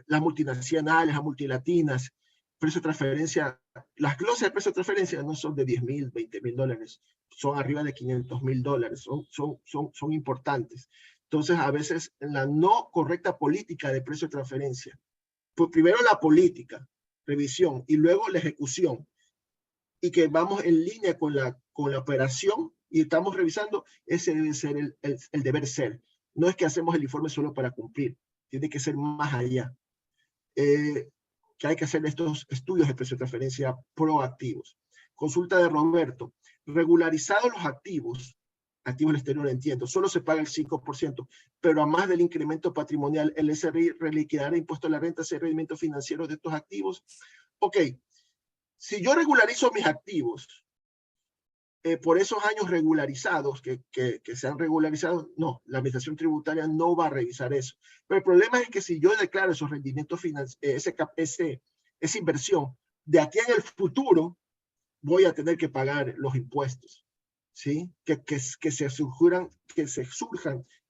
Las multinacionales, las multilatinas, precio de transferencia, las glosas de precio de transferencia no son de $10,000, $20,000, son arriba de $500,000, son importantes. Entonces, a veces, la no correcta política de precio de transferencia, pues primero la política, revisión, y luego la ejecución, y que vamos en línea con la operación y estamos revisando, ese debe ser el deber ser. No es que hacemos el informe solo para cumplir, tiene que ser más allá. Que hay que hacer estos estudios de precio de transferencia proactivos. Consulta de Roberto. Regularizados los activos del exterior, entiendo, solo se paga el 5%, pero a más del incremento patrimonial, el SRI reliquidará impuesto a la renta, ese rendimiento financiero de estos activos. Ok, si yo regularizo mis activos, por esos años regularizados, que se han regularizado, no, la administración tributaria no va a revisar eso. Pero el problema es que si yo declaro esos rendimientos financieros, esa inversión, de aquí en el futuro, voy a tener que pagar los impuestos, ¿sí? Que se surjan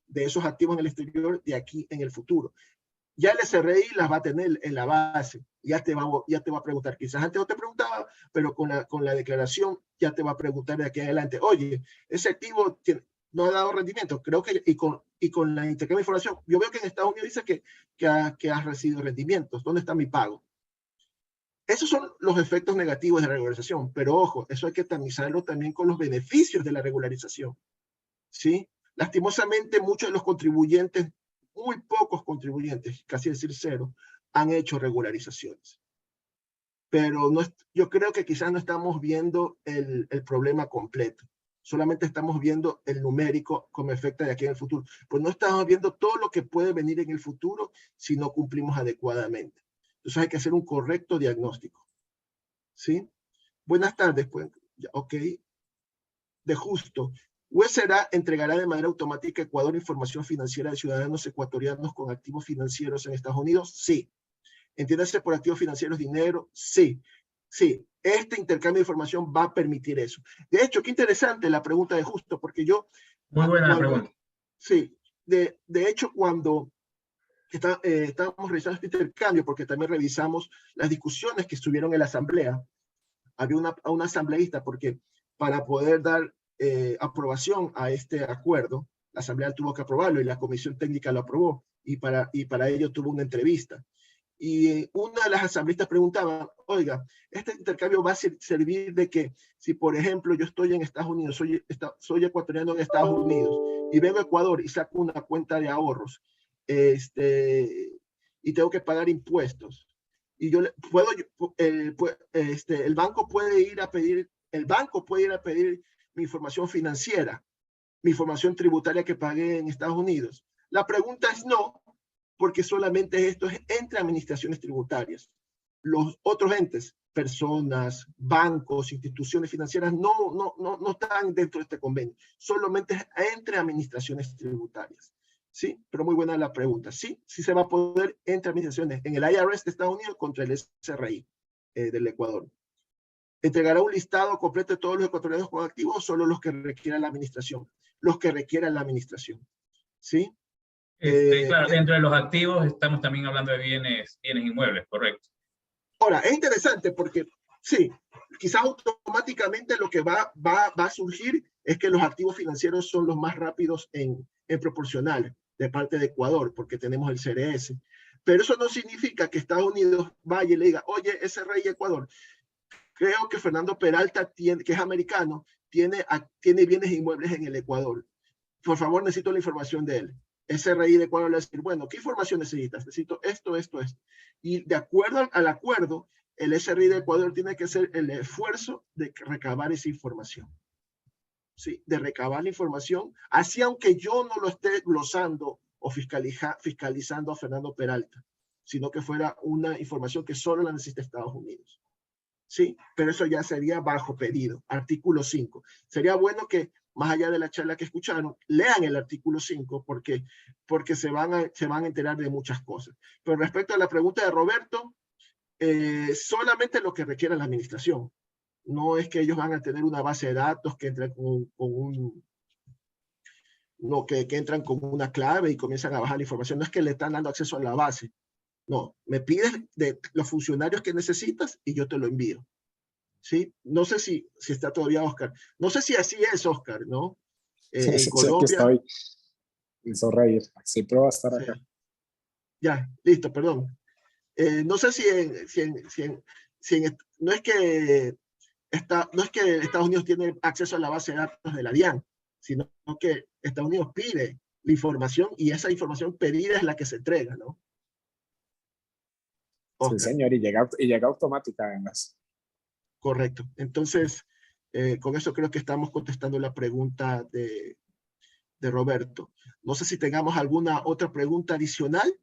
de esos activos en el exterior de aquí en el futuro. Ya el SRI las va a tener en la base, ya te va a preguntar, quizás antes no te preguntaba, pero con la declaración ya te va a preguntar de aquí en adelante, oye, ese activo no ha dado rendimiento, creo que, y con la intercambio de información, yo veo que en Estados Unidos dice que has recibido rendimientos, ¿dónde está mi pago? Esos son los efectos negativos de la regularización, pero ojo, eso hay que tamizarlo también con los beneficios de la regularización, ¿sí? Lastimosamente, muchos de los contribuyentes, muy pocos contribuyentes, casi decir cero, han hecho regularizaciones. Pero yo creo que quizás no estamos viendo el problema completo. Solamente estamos viendo el numérico como efecto de aquí en el futuro. Pues no estamos viendo todo lo que puede venir en el futuro si no cumplimos adecuadamente. Entonces hay que hacer un correcto diagnóstico. ¿Sí? Buenas tardes, pues. Ok. De justo. USERA entregará de manera automática a Ecuador información financiera de ciudadanos ecuatorianos con activos financieros en Estados Unidos. Sí. ¿Entiéndase por activos financieros dinero? Sí. Sí. Este intercambio de información va a permitir eso. De hecho, qué interesante la pregunta de justo, porque yo... Muy buena la pregunta. Sí. De hecho, cuando estábamos revisando este intercambio porque también revisamos las discusiones que estuvieron en la asamblea. Había una asambleísta porque para poder dar aprobación a este acuerdo, la asamblea tuvo que aprobarlo y la comisión técnica lo aprobó y para ello tuvo una entrevista. Y una de las asambleístas preguntaba, oiga, este intercambio va a servir de que si, por ejemplo, yo estoy en Estados Unidos, soy ecuatoriano en Estados Unidos y vengo a Ecuador y saco una cuenta de ahorros y tengo que pagar impuestos. Y el banco puede ir a pedir mi información financiera, mi información tributaria que pagué en Estados Unidos. La pregunta es no, porque solamente esto es entre administraciones tributarias. Los otros entes, personas, bancos, instituciones financieras, no están dentro de este convenio. Solamente es entre administraciones tributarias. Sí, pero muy buena la pregunta. Sí, sí se va a poder entre administraciones en el IRS de Estados Unidos contra el SRI del Ecuador. ¿Entregará un listado completo de todos los ecuatorianos con activos o solo los que requieran la administración? Los que requieran la administración. ¿Sí? Claro, dentro de los activos estamos también hablando de bienes inmuebles, correcto. Ahora, es interesante porque, sí, quizás automáticamente lo que va a surgir es que los activos financieros son los más rápidos en proporcional de parte de Ecuador, porque tenemos el CRS. Pero eso no significa que Estados Unidos vaya y le diga, oye, SRI Ecuador, creo que Fernando Peralta, que es americano, tiene bienes inmuebles en el Ecuador. Por favor, necesito la información de él. SRI de Ecuador le va a decir, bueno, ¿qué información necesitas? Necesito esto. Y de acuerdo al acuerdo, el SRI de Ecuador tiene que hacer el esfuerzo de recabar esa información. Sí, de recabar la información, así aunque yo no lo esté glosando o fiscalizando a Fernando Peralta, sino que fuera una información que solo la necesita Estados Unidos. Sí, pero eso ya sería bajo pedido. Artículo 5. Sería bueno que, más allá de la charla que escucharon, lean el artículo 5 porque se van a enterar de muchas cosas. Pero respecto a la pregunta de Roberto, solamente lo que requiere la administración. No es que ellos van a tener una base de datos que entran que entran con una clave y comienzan a bajar la información. No es que le están dando acceso a la base. No, me pides de los funcionarios que necesitas y yo te lo envío. ¿Sí? No sé si está todavía Oscar. No sé si así es, Oscar, ¿no? En Colombia. Sí, aquí estoy. Me hizo reír. Siempre va a estar acá. Sí. Ya, listo, perdón. No sé no es que Estados Unidos tiene acceso a la base de datos de la DIAN, sino que Estados Unidos pide la información y esa información pedida es la que se entrega, ¿no? Oscar. Sí, señor, y llega automática además. Correcto. Entonces, con eso creo que estamos contestando la pregunta de Roberto. No sé si tengamos alguna otra pregunta adicional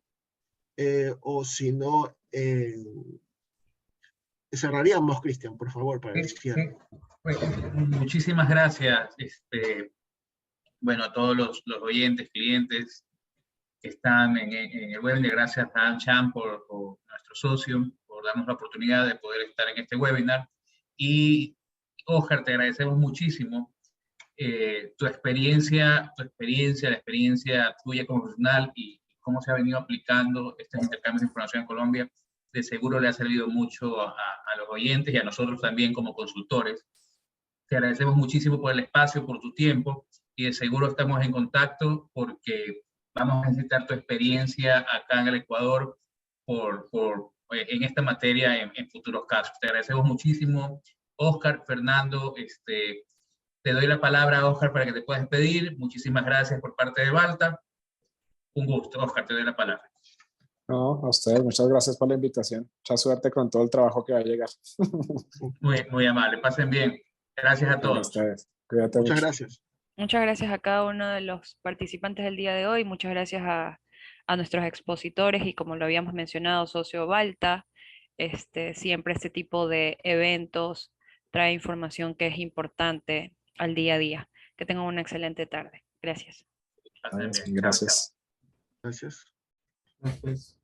o si no, cerraríamos, Cristian, por favor, para el cierre. Muchísimas gracias. Bueno, a todos los oyentes, clientes que están en el webinar. Gracias a Adam Chan, por nuestro socio, por darnos la oportunidad de poder estar en este webinar. Y Oscar, te agradecemos muchísimo tu experiencia, la experiencia tuya como profesional y cómo se ha venido aplicando estos intercambios de información en Colombia. De seguro le ha servido mucho a los oyentes y a nosotros también como consultores. Te agradecemos muchísimo por el espacio, por tu tiempo y de seguro estamos en contacto porque vamos a necesitar tu experiencia acá en el Ecuador en esta materia en futuros casos. Te agradecemos muchísimo, Oscar, Fernando. Te doy la palabra, Oscar, para que te puedas despedir. Muchísimas gracias por parte de Balta. Un gusto, Oscar, te doy la palabra. No, a ustedes, muchas gracias por la invitación. Mucha suerte con todo el trabajo que va a llegar. Muy amable, pasen bien. Gracias a todos. A ustedes. Cuídate muchas mucho. Gracias. Muchas gracias a cada uno de los participantes del día de hoy. Muchas gracias a nuestros expositores y, como lo habíamos mencionado, socio Balta. Siempre este tipo de eventos trae información que es importante al día a día. Que tengan una excelente tarde. Gracias. Gracias. Gracias. Gracias.